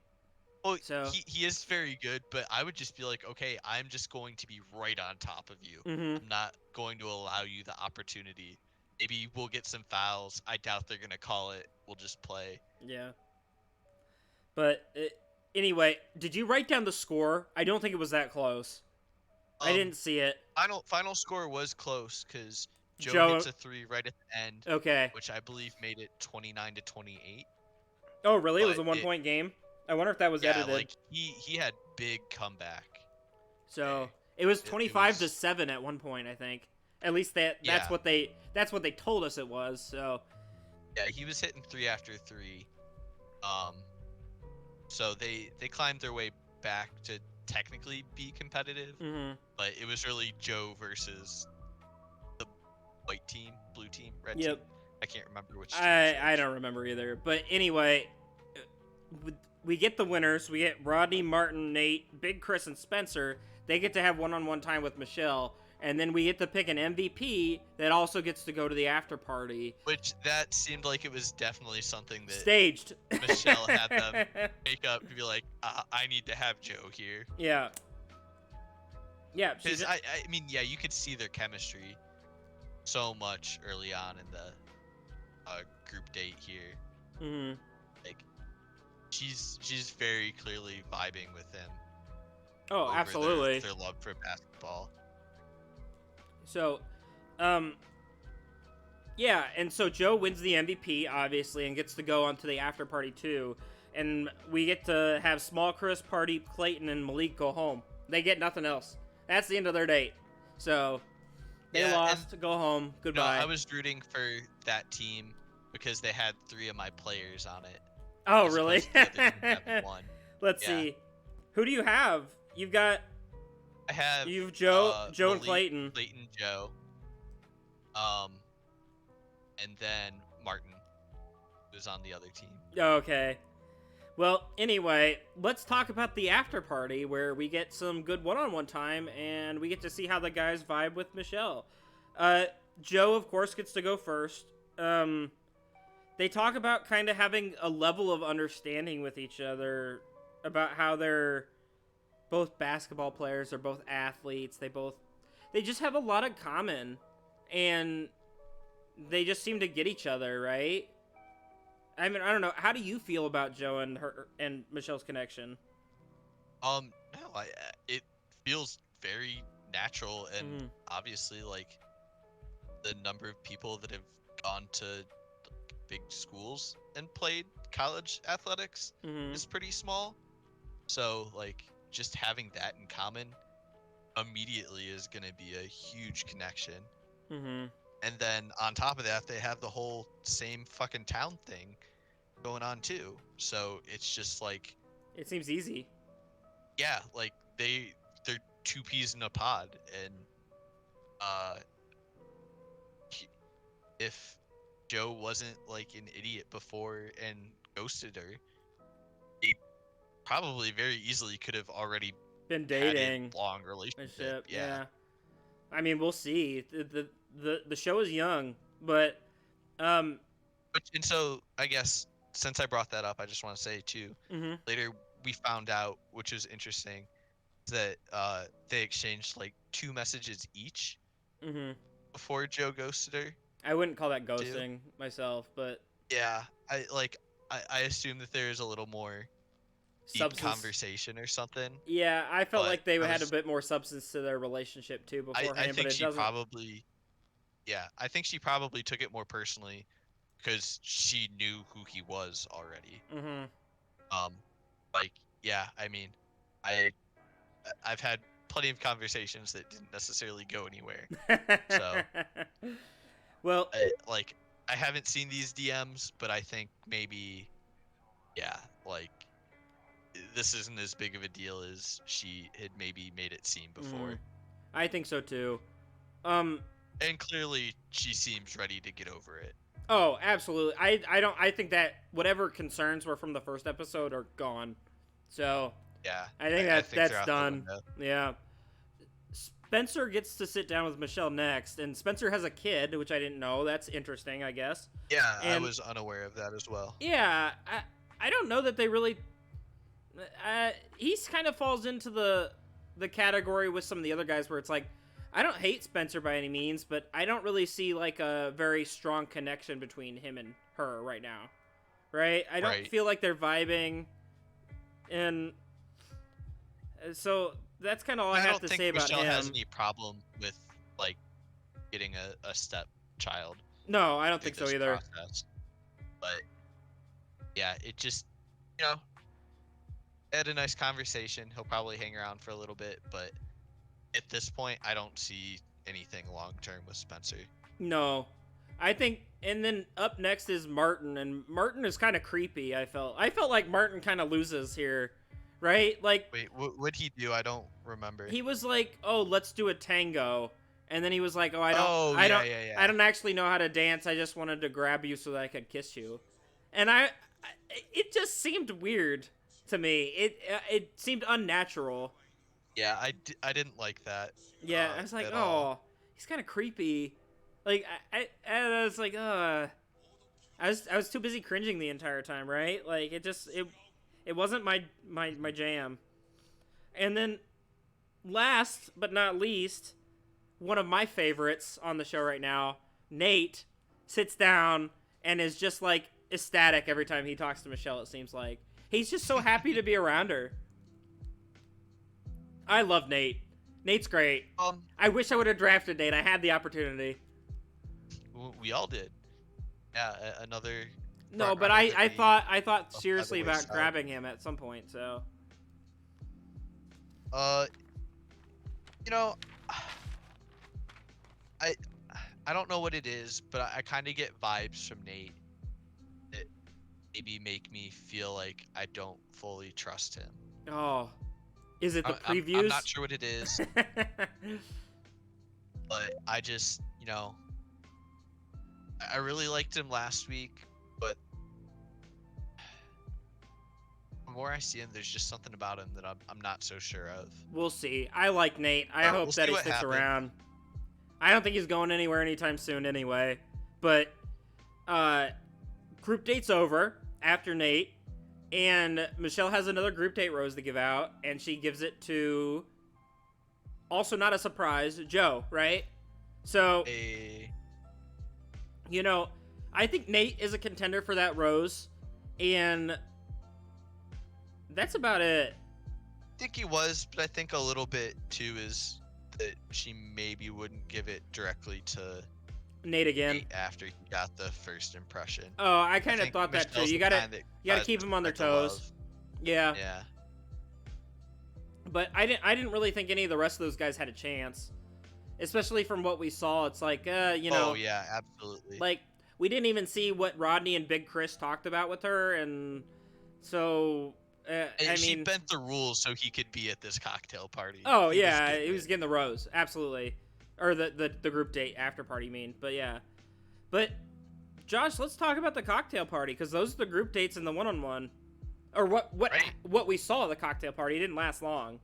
Well, so he is very good, but I would just be like, okay, I'm just going to be right on top of you. Mm-hmm. I'm not going to allow you the opportunity. Maybe we'll get some fouls. I doubt they're going to call it. We'll just play. Yeah. But anyway, did you write down the score? I don't think it was that close. I didn't see it. Final score was close because Joe hits a 3 right at the end. Okay. Which I believe made it 29-28. Oh, really? It was a 1-point game? I wonder if that was edited. Yeah, like, he had big comeback. So it was 25-7 at one point, I think. At least that's what they told us it was. So yeah, he was hitting 3 after 3. Um, so they climbed their way back to technically be competitive, Mm-hmm. but it was really Joe versus the white team, blue team, red team. Yep. I can't remember which team was I which. don't remember either. But anyway, we get the winners. We get Rodney, Martin, Nate, Big Chris, and Spencer. They get to have one-on-one time with Michelle. And then we get to pick an MVP that also gets to go to the after party. Which that seemed like it was definitely something that Staged. Michelle had them make up to be like, I need to have Joe here. Yeah. Yeah. Because I mean, yeah, you could see their chemistry so much early on in the group date here. Mm-hmm. Like, she's very clearly vibing with him. Oh, over absolutely. Their love for basketball. So, yeah, and so Joe wins the MVP, obviously, and gets to go on to the after party, too. And we get to have Small Chris, Party, Clayton, and Malik go home. They get nothing else. That's the end of their date. So, they lost, go home, goodbye. No, I was rooting for that team because they had 3 of my players on it. Oh, really? The other team had 1. Let's see. Who do you have? You've got... You've Joe Malik, and Clayton. Clayton, Joe. And then Martin, who's on the other team. Okay. Well, anyway, let's talk about the after party where we get some good one-on-one time and we get to see how the guys vibe with Michelle. Joe, of course, gets to go first. They talk about kind of having a level of understanding with each other about how they're both basketball players, they're both athletes, they just have a lot in common, and they just seem to get each other, right? I mean, I don't know. How do you feel about Joe and her and Michelle's connection? No, it feels very natural, and obviously, like, the number of people that have gone to big schools and played college athletics is pretty small. So, like, just having that in common immediately is going to be a huge connection. And then on top of that, they have the whole same fucking town thing going on too. So it's just like, it seems easy. Yeah, like they're 2 peas in a pod, and if Joe wasn't like an idiot before and ghosted her, he probably very easily could have already been had dating a long relationship. Yeah. I mean, we'll see. The show is young, but and so I guess since I brought that up, I just want to say too. Later we found out, which was interesting, that they exchanged like 2 messages each before Joe ghosted her. I wouldn't call that ghosting myself, but yeah, I assume that there is a little more deep conversation or something. Yeah, I felt like they had a bit more substance to their relationship too beforehand. I think but she probably, I think she probably took it more personally because she knew who he was already. Like, yeah, I mean, I've had plenty of conversations that didn't necessarily go anywhere. So, well, I haven't seen these DMs, but I think maybe, yeah, like, this isn't as big of a deal as she had maybe made it seem before. I think so too. And clearly she seems ready to get over it. Oh, absolutely. I think that whatever concerns were from the first episode are gone. So yeah, I think that's done. Yeah. Spencer gets to sit down with Michelle next, and Spencer has a kid, which I didn't know. That's interesting, I guess. Yeah, I was unaware of that as well. Yeah, I don't know that they really. He kind of falls into the category with some of the other guys where it's like, I don't hate Spencer by any means, but I don't really see like a very strong connection between him and her right now. Right? I don't feel like they're vibing, and so that's kind of all I have to say about him. Michelle has any problem with like getting a stepchild. No, I don't think so either. Process. But yeah, it just, had a nice conversation. He'll probably hang around for a little bit, but at this point, I don't see anything long term with Spencer. No, I think, and then up next is Martin, and Martin is kind of creepy. I felt like Martin kind of loses here, right? Like Wait, what'd he do? I don't remember. he was like, "Oh, let's do a tango," and then he was like, "Oh, Oh, yeah. I don't actually know how to dance. I just wanted to grab you so that I could kiss you," and it just seemed weird to me. It seemed unnatural. Yeah, I didn't like that. Yeah, I was like, at all. "Oh, he's kind of creepy." Like I was like, I was too busy cringing the entire time, right? Like it wasn't my jam. And then last but not least, one of my favorites on the show right now, Nate sits down and is just like ecstatic every time he talks to Michelle, it seems like. He's just so happy to be around her. I love Nate. Nate's great. I wish I would have drafted Nate. I had the opportunity. We all did. Yeah, another. No, front but runner that I we- thought by the seriously about wayside. grabbing him at some point. So You know, I don't know what it is, but I kind of get vibes from Nate that maybe make me feel like I don't fully trust him. oh, is it the previews? I'm not sure what it is, but I just, I really liked him last week, but the more I see him, there's just something about him that I'm not so sure of. We'll see. I like Nate. I hope we'll that see he what sticks happens. around. I don't think he's going anywhere anytime soon anyway. But group date's over after Nate, and Michelle has another group date rose to give out, and she gives it to, also not a surprise, Joe, right? So, I think Nate is a contender for that rose, and that's about it. I think he was, but I think a little bit too is that she maybe wouldn't give it directly to Nate again. Nate after he got the first impression. Oh, I kind of think thought that too. Michelle's You the gotta kind that tries keep to them on their spread the toes. Yeah. love. Yeah. But I didn't really think any of the rest of those guys had a chance. Especially from what we saw, it's like, Oh yeah, absolutely. like we didn't even see what Rodney and Big Chris talked about with her, and so And she bent the rules so he could be at this cocktail party. oh He was yeah, getting he was it. getting the rose, absolutely, or the group date after party, but yeah, but Josh, let's talk about the cocktail party because those are the group dates and the one-on-one, or Right. what we saw at the cocktail party. It didn't last long.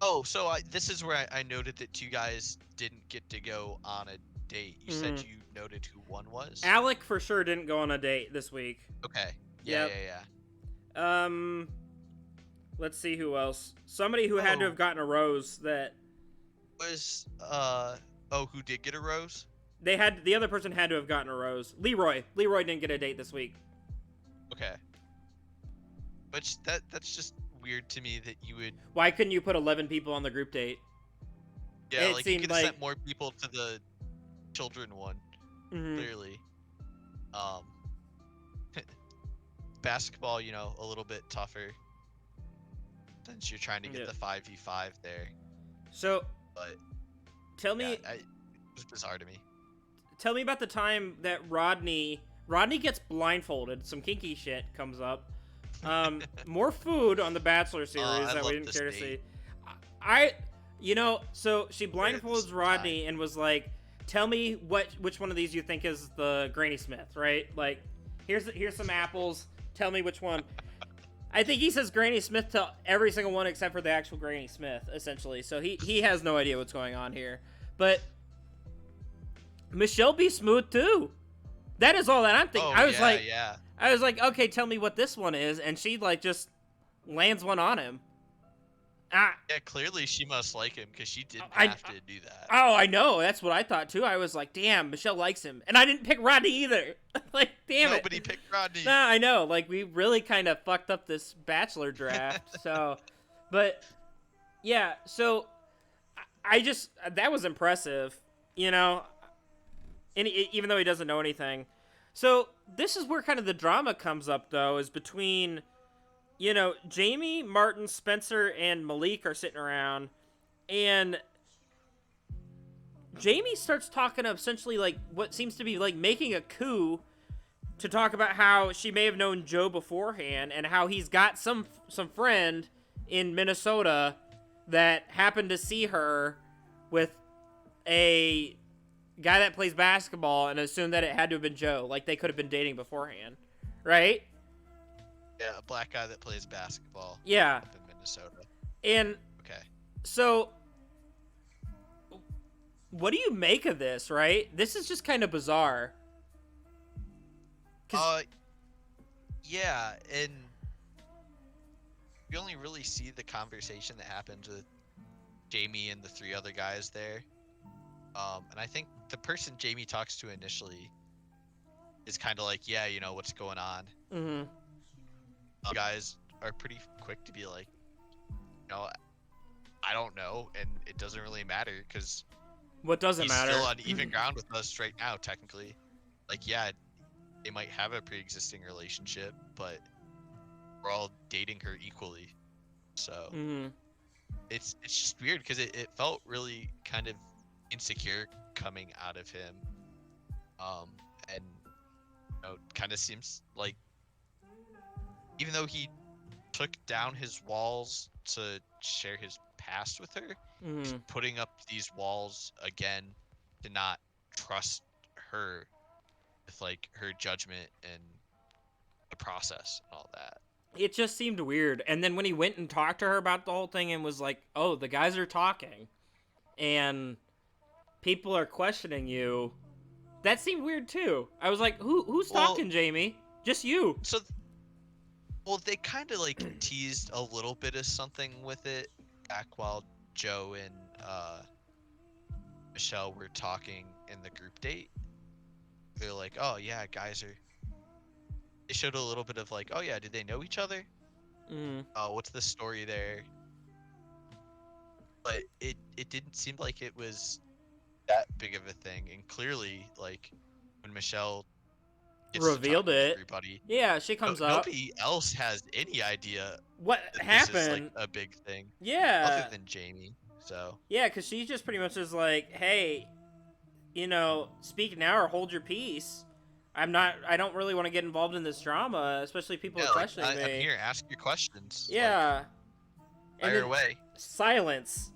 Oh, so this is where I noted that two guys didn't get to go on a date. You said you noted who one was? Alec for sure didn't go on a date this week. Okay. Yeah, Yep. yeah. Let's see who else. Somebody who had to Oh. have gotten a rose that Was who did get a rose? the other person had to have gotten a rose. Leroy didn't get a date this week. Okay. Which that's just weird to me that you would. Why couldn't you put 11 people on the group date? Yeah, It like you seemed could have like- sent more people to the children one. Mhm. Clearly. Basketball, a little bit tougher since you're trying to get Yeah. the 5v5 there. So But tell me it was bizarre to me. tell me about the time that Rodney gets blindfolded. Some kinky shit comes up. More food on the Bachelor series I that we love didn't this care to see. date. So she blindfolds this Rodney and was like, "Tell me which one of these you think is the Granny Smith, right? Like, here's some apples. Tell me which one." I think he says Granny Smith to every single one except for the actual Granny Smith, essentially. So he has no idea what's going on here. But Michelle be smooth too. That is all that I'm thinking. Oh, I was yeah. like, okay, tell me what this one is, and she like just lands one on him. Ah, Yeah, clearly she must like him because she didn't I- have to do that. oh, I know. That's what I thought too. I was like, damn, Michelle likes him, and I didn't pick Rodney either. Like, damn it. Nobody picked Rodney. Nah, I know. Like, we really kind of fucked up this Bachelor draft. So, but yeah. So, I just that was impressive, and even though he doesn't know anything. So this is where kind of the drama comes up, though, is between, Jamie, Martin, Spencer, and Malik are sitting around, and Jamie starts talking essentially like what seems to be like making a coup to talk about how she may have known Joe beforehand and how he's got some friend in Minnesota that happened to see her with a guy that plays basketball and assumed that it had to have been Joe, like they could have been dating beforehand, right? Yeah, a black guy that plays basketball Yeah. up in Minnesota. And Okay. so what do you make of this, right? This is just kind of bizarre. Yeah, and you only really see the conversation that happens with Jamie and the three other guys there. And I think the person Jamie talks to initially is kind of like, yeah, you know, what's going on. Mm-hmm. Guys are pretty quick to be like, you know, I don't know, and it doesn't really matter because What doesn't he's matter? still on even ground with us right now, technically. Like, yeah, they might have a pre-existing relationship, but we're all dating her equally. So Mm-hmm. it's just weird because it felt really kind of insecure coming out of him. And you know, kind of seems like even though he took down his walls to share his past with her, he's Mm-hmm. putting up these walls again to not trust her with like her judgment and the process and all that. It just seemed weird. And then when he went and talked to her about the whole thing and was like, "Oh, the guys are talking, and people are questioning you," that seemed weird too. I was like, "Who's Well, talking, Jamie? Just you?" so well, they kind of like teased a little bit of something with it back while Joe and Michelle were talking in the group date. They're like, "Oh yeah, guys are." They showed a little bit of like, "Oh yeah, did they know each other? Mm. What's the story there?" But it didn't seem like it was that big of a thing, and clearly, like when Michelle gets to Revealed talking to it. everybody, Yeah, she comes up. nobody else has any idea What that this is like happened? a big thing other Yeah. than Jamie. So Yeah, because she just pretty much is like, "Hey, you know, speak now or hold your peace. I don't really want to get involved in this drama, especially people are yeah, like questioning I'm me." here. Ask your questions. Like Yeah. And fire then away. silence.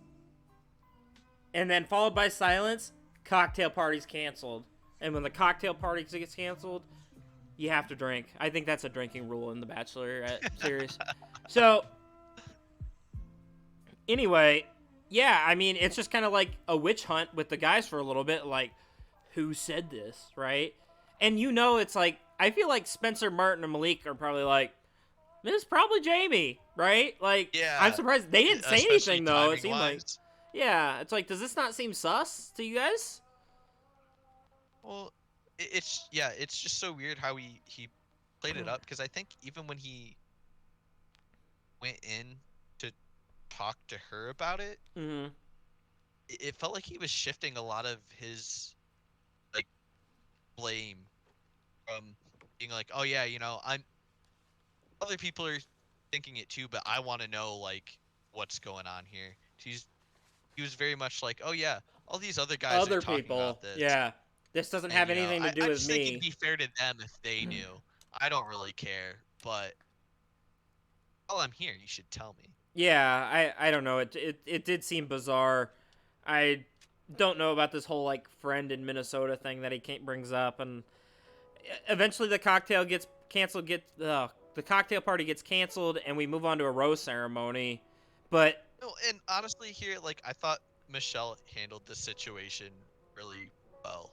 And then followed by silence, cocktail party's canceled. And when the cocktail party gets canceled, you have to drink. I think that's a drinking rule in the Bachelorette series. So, anyway, yeah, I mean, it's just kind of like a witch hunt with the guys for a little bit. Like, who said this, right? And you know, it's like, I feel like Spencer, Martin, and Malik are probably like, this is probably Jamie, right? Like, Yeah, I'm surprised. They didn't say especially anything, though. It timing seemed like, wise. yeah, it's like, does this not seem sus to you guys? Well, it's just so weird how he played it up because I think even when he went in to talk to her about it, Mm-hmm. it felt like he was shifting a lot of his like blame from being like, oh yeah, you know, I'm other people are thinking it too, but I want to know like what's going on here. He was very much like, oh yeah, all these other guys are Other talking people, about this, yeah. This doesn't and have you know, anything to do I with just think it'd me. be fair to them if they knew. I don't really care, but while I'm here, you should tell me. Yeah, I don't know. It did seem bizarre. I don't know about this whole like friend in Minnesota thing that he brings up, and eventually the cocktail gets canceled. The cocktail party gets canceled, and we move on to a rose ceremony. But No, and honestly, here, like I thought Michelle handled the situation really well,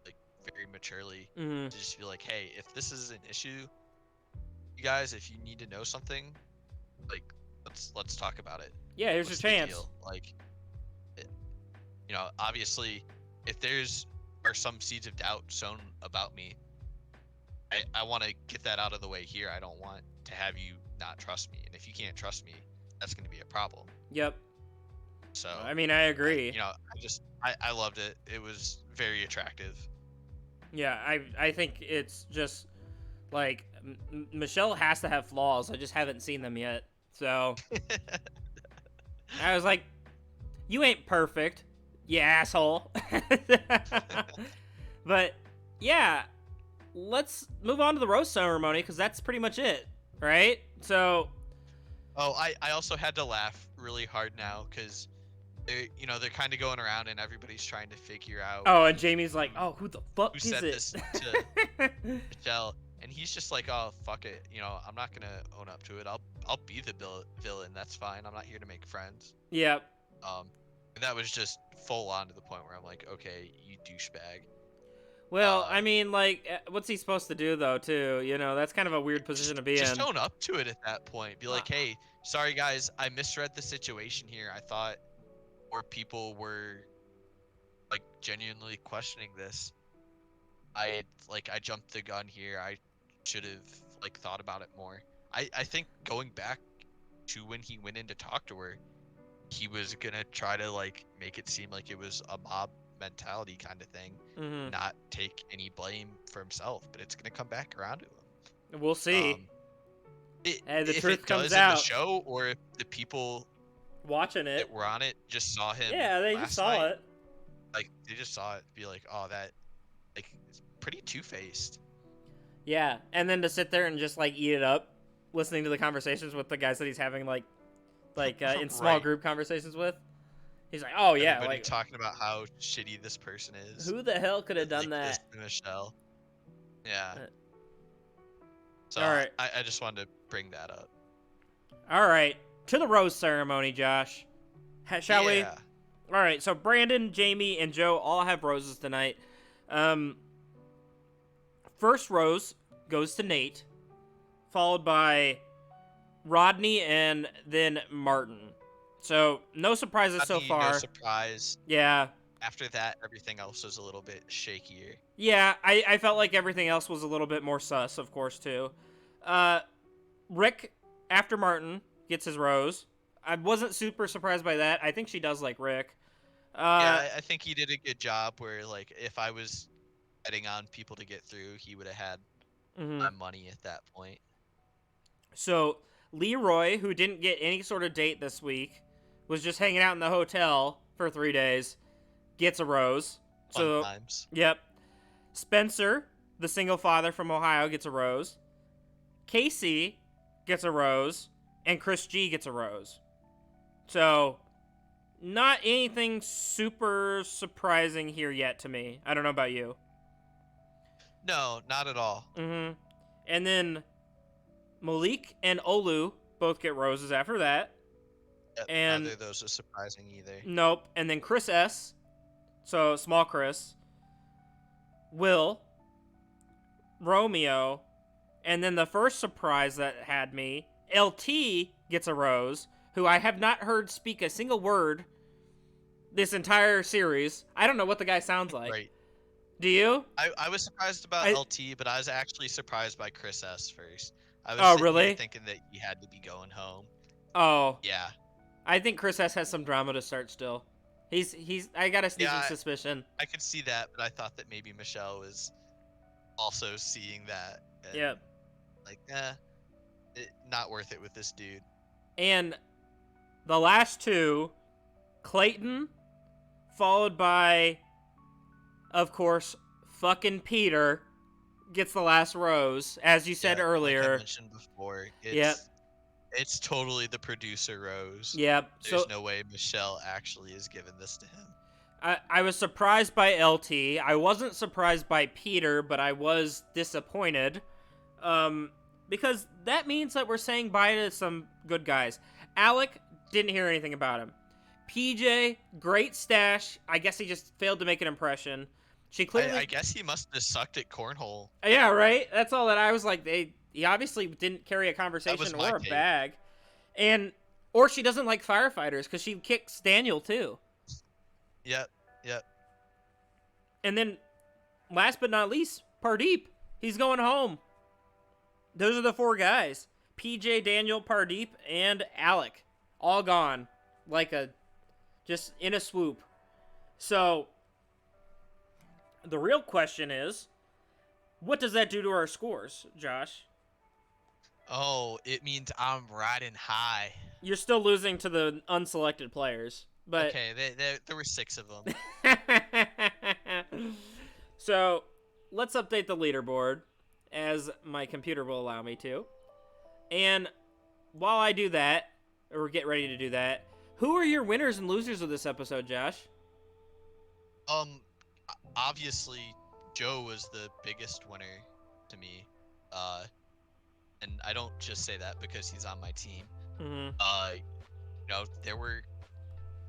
like very maturely. mm, To just be like, hey, if this is an issue, you guys, if you need to know something, like let's talk about it. yeah, here's What's your the chance. deal? Like, it, you know, obviously, if there's are some seeds of doubt sown about me, I want to get that out of the way here. I don't want to have you not trust me, and if you can't trust me, that's going to be a problem. Yep. So I mean, I agree. you know, I loved it. It was very attractive. Yeah, I think it's just like Michelle has to have flaws. I just haven't seen them yet. So I was like, you ain't perfect. You asshole. But yeah, let's move on to the rose ceremony because that's pretty much it, right? So, Oh, I also had to laugh really hard now because they're kind of going around and everybody's trying to figure out oh, and Jamie's like, oh, who the fuck who is said it? this to Michelle, and he's just like, oh fuck it, I'm not gonna own up to it. I'll be the villain. That's fine. I'm not here to make friends. Yep. And that was just full on to the point where I'm like, okay, you douchebag. Well, I mean, like, what's he supposed to do, though, too? That's kind of a weird position to be Just in. own up to it at that point. Be like, hey, sorry guys, I misread the situation here. I thought more people were like genuinely questioning this. I jumped the gun here. I should have like thought about it more. I think going back to when he went in to talk to her, he was gonna try to like make it seem like it was a mob mentality kind of thing, Mm-hmm. not take any blame for himself, but it's gonna come back around to him. We'll see. The if truth it comes comes in out, the show, or if the people watching it, that were on it just saw him. Yeah, they just saw night, it. Like they just saw it, be like, oh, that like it's pretty two-faced. Yeah, and then to sit there and just like eat it up, listening to the conversations with the guys that he's having like in small Right. group conversations with. He's like, oh yeah, Everybody like talking about how shitty this person is. who the hell could have done Like this that? to Michelle. Yeah. So All right. I just wanted to bring that up. All right, to the rose ceremony, Josh. Shall we? Yeah. All right, so Brandon, Jamie, and Joe all have roses tonight. First rose goes to Nate, followed by Rodney, and then Martin. So no surprises so Rodney, far. No surprise. Yeah. After that, everything else was a little bit shakier. Yeah, I felt like everything else was a little bit more sus, of course, too. Rick, after Martin, gets his rose. I wasn't super surprised by that. I think she does like Rick. Yeah, I think he did a good job where, like, if I was betting on people to get through, he would have had my money at that point. So, Leroy, who didn't get any sort of date this week, was just hanging out in the hotel for 3 days, gets a rose. Fun times. Yep. Spencer, the single father from Ohio, gets a rose. Casey gets a rose. And Chris G gets a rose. So, not anything super surprising here yet to me. I don't know about you. No, not at all. And then Malik and Olu both get roses after that. Yep, And neither of those is surprising either. nope. And then Chris S. So, small Chris. Will. Romeo. And then the first surprise that had me, LT gets a rose, who I have not heard speak a single word this entire series. I don't know what the guy sounds like. Right. Do you? I was surprised about LT, but I was actually surprised by Chris S first. I was sitting really? here thinking that he had to be going home. Oh. Yeah. I think Chris S has some drama to start still. He's I got a sneaking suspicion. I could see that, but I thought that maybe Michelle was also seeing that. And Yep. Like, not worth it with this dude. And the last two, Clayton, followed by, of course, fucking Peter, gets the last rose, as you said earlier. Like I mentioned before, it's totally the producer rose. Yep. There's no way Michelle actually is giving this to him. I was surprised by LT. I wasn't surprised by Peter, but I was disappointed. Because that means that we're saying bye to some good guys. Alec, didn't hear anything about him. PJ, great stash. I guess he just failed to make an impression. She clearly. I guess he must have sucked at cornhole. Yeah, right. That's all that I was like. He obviously didn't carry a conversation or a take. bag, or she doesn't like firefighters because she kicks Daniel too. Yep. And then, last but not least, Pardeep. He's going home. Those are the 4 guys. PJ, Daniel, Pardeep, and Alec. All gone. Just in a swoop. So, the real question is, what does that do to our scores, Josh? Oh, it means I'm riding high. You're still losing to the unselected players. But Okay, there were 6 of them. So, let's update the leaderboard as my computer will allow me to. And while I do that, or get ready to do that, who are your winners and losers of this episode, Josh? Obviously, Joe was the biggest winner to me. And I don't just say that because he's on my team. Mm-hmm. There were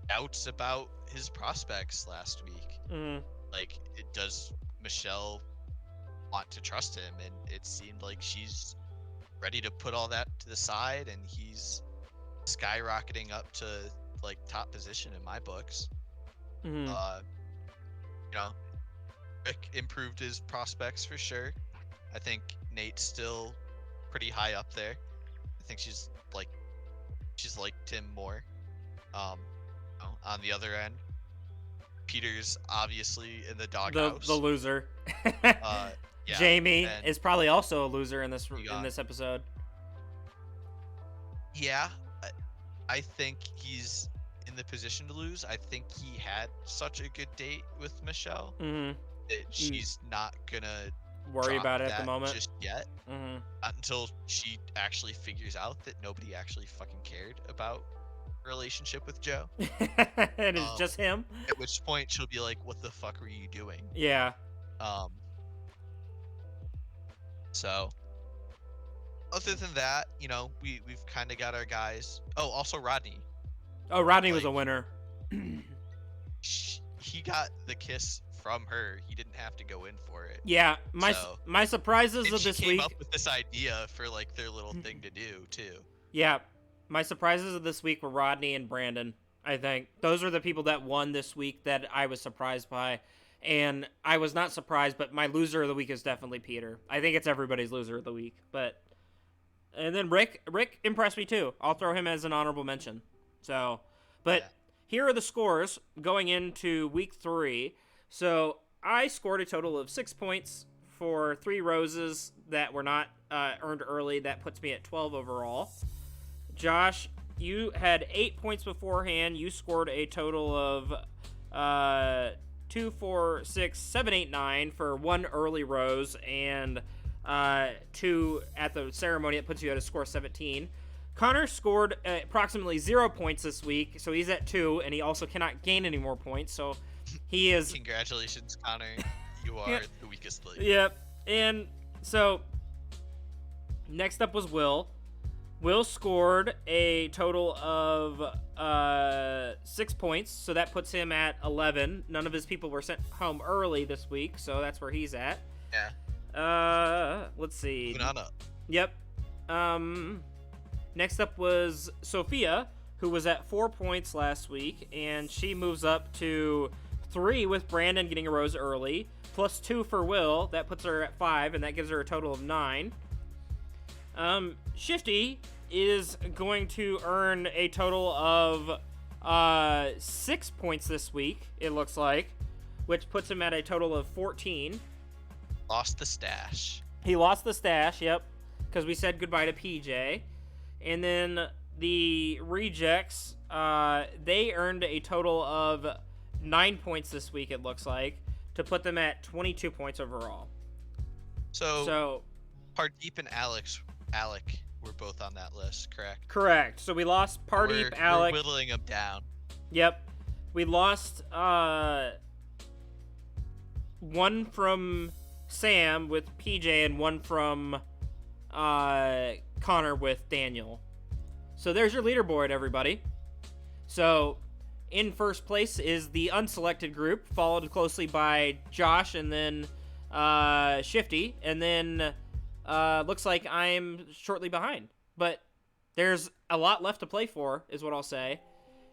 doubts about his prospects last week. Mm-hmm. Like, does Michelle want to trust him? And it seemed like she's ready to put all that to the side, and he's skyrocketing up to like top position in my books. Mm-hmm. Rick improved his prospects for sure. I think Nate's still pretty high up there. I think she's liked him more. On the other end, Peter's obviously in the doghouse. The loser. Yeah, Jamie and is probably also a loser in this episode. Yeah, I think he's in the position to lose. I think he had such a good date with Michelle Mm-hmm. that she's not gonna Worry drop about it at that the moment. just yet. Mm-hmm. Not until she actually figures out that nobody actually fucking cared about her relationship with Joe. And it's just him. At which point she'll be like, "What the fuck were you doing?" Yeah. So other than that, we've kind of got our guys. Oh, also Rodney. Oh, Rodney was a winner. He got the kiss from her. He didn't have to go in for it. Yeah, my surprises And of this she came week. up with this idea for like their little thing to do too. Yeah, my surprises of this week were Rodney and Brandon. I think those are the people that won this week that I was surprised by, and I was not surprised. But my loser of the week is definitely Peter. I think it's everybody's loser of the week. And then Rick impressed me too. I'll throw him as an honorable mention. So, but. Yeah. Here are the scores going into week 3. So I scored a total of 6 points for 3 roses that were not earned early. That puts me at 12 overall. Josh, you had 8 points beforehand. You scored a total of 2, 4, 6, 7, 8, 9 for 1 early rose and 2 at the ceremony. It puts you at a score 17. Connor scored approximately 0 points this week, so he's at 2, and he also cannot gain any more points, so he is... Congratulations, Connor. You are the weakest link. Yep. And so, next up was Will. Will scored a total of 6 points, so that puts him at 11. None of his people were sent home early this week, so that's where he's at. Yeah. Let's see. Moving on up. Yep. Next up was Sophia, who was at 4 points last week, and she moves up to 3 with Brandon getting a rose early, plus 2 for Will. That puts her at 5, and that gives her a total of 9. Shifty is going to earn a total of 6 points this week, it looks like, which puts him at a total of 14. Lost the stash. He lost the stash, yep, because we said goodbye to PJ. And then the rejects, they earned a total of 9 points this week, it looks like, to put them at 22 points overall. So Pardeep and Alec were both on that list, correct? Correct. So we lost Pardeep, Alec. We're whittling them down. Yep. We lost one from Sam with PJ and one from Connor with Daniel. So there's your leaderboard, everybody. So in first place is the unselected group, followed closely by Josh and then Shifty, and then looks like I'm shortly behind. But there's a lot left to play for, is what I'll say.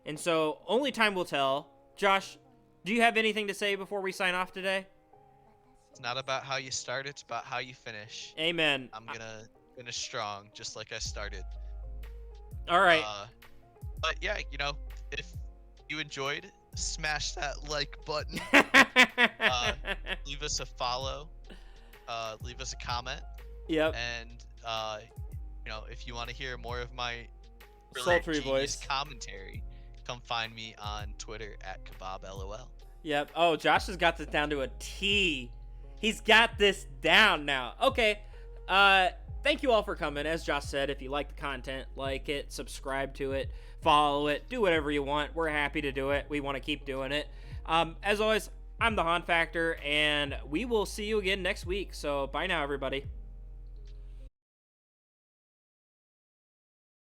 And so only time will tell. Josh, do you have anything to say before we sign off today? It's not about how you start, it's about how you finish. Amen. I'm gonna finish strong, just like I started. All right. But yeah, if you enjoyed, smash that like button. Leave us a follow. Leave us a comment. Yep. And if you want to hear more of my sultry genius voice commentary, come find me on Twitter at KebabLOL. Yep. Oh, Josh has got this down to a T. He's got this down now. Okay. Thank you all for coming. As Josh said, if you like the content, like it, subscribe to it, follow it, do whatever you want. We're happy to do it. We want to keep doing it. As always, I'm the Han Factor, and we will see you again next week. So bye now, everybody.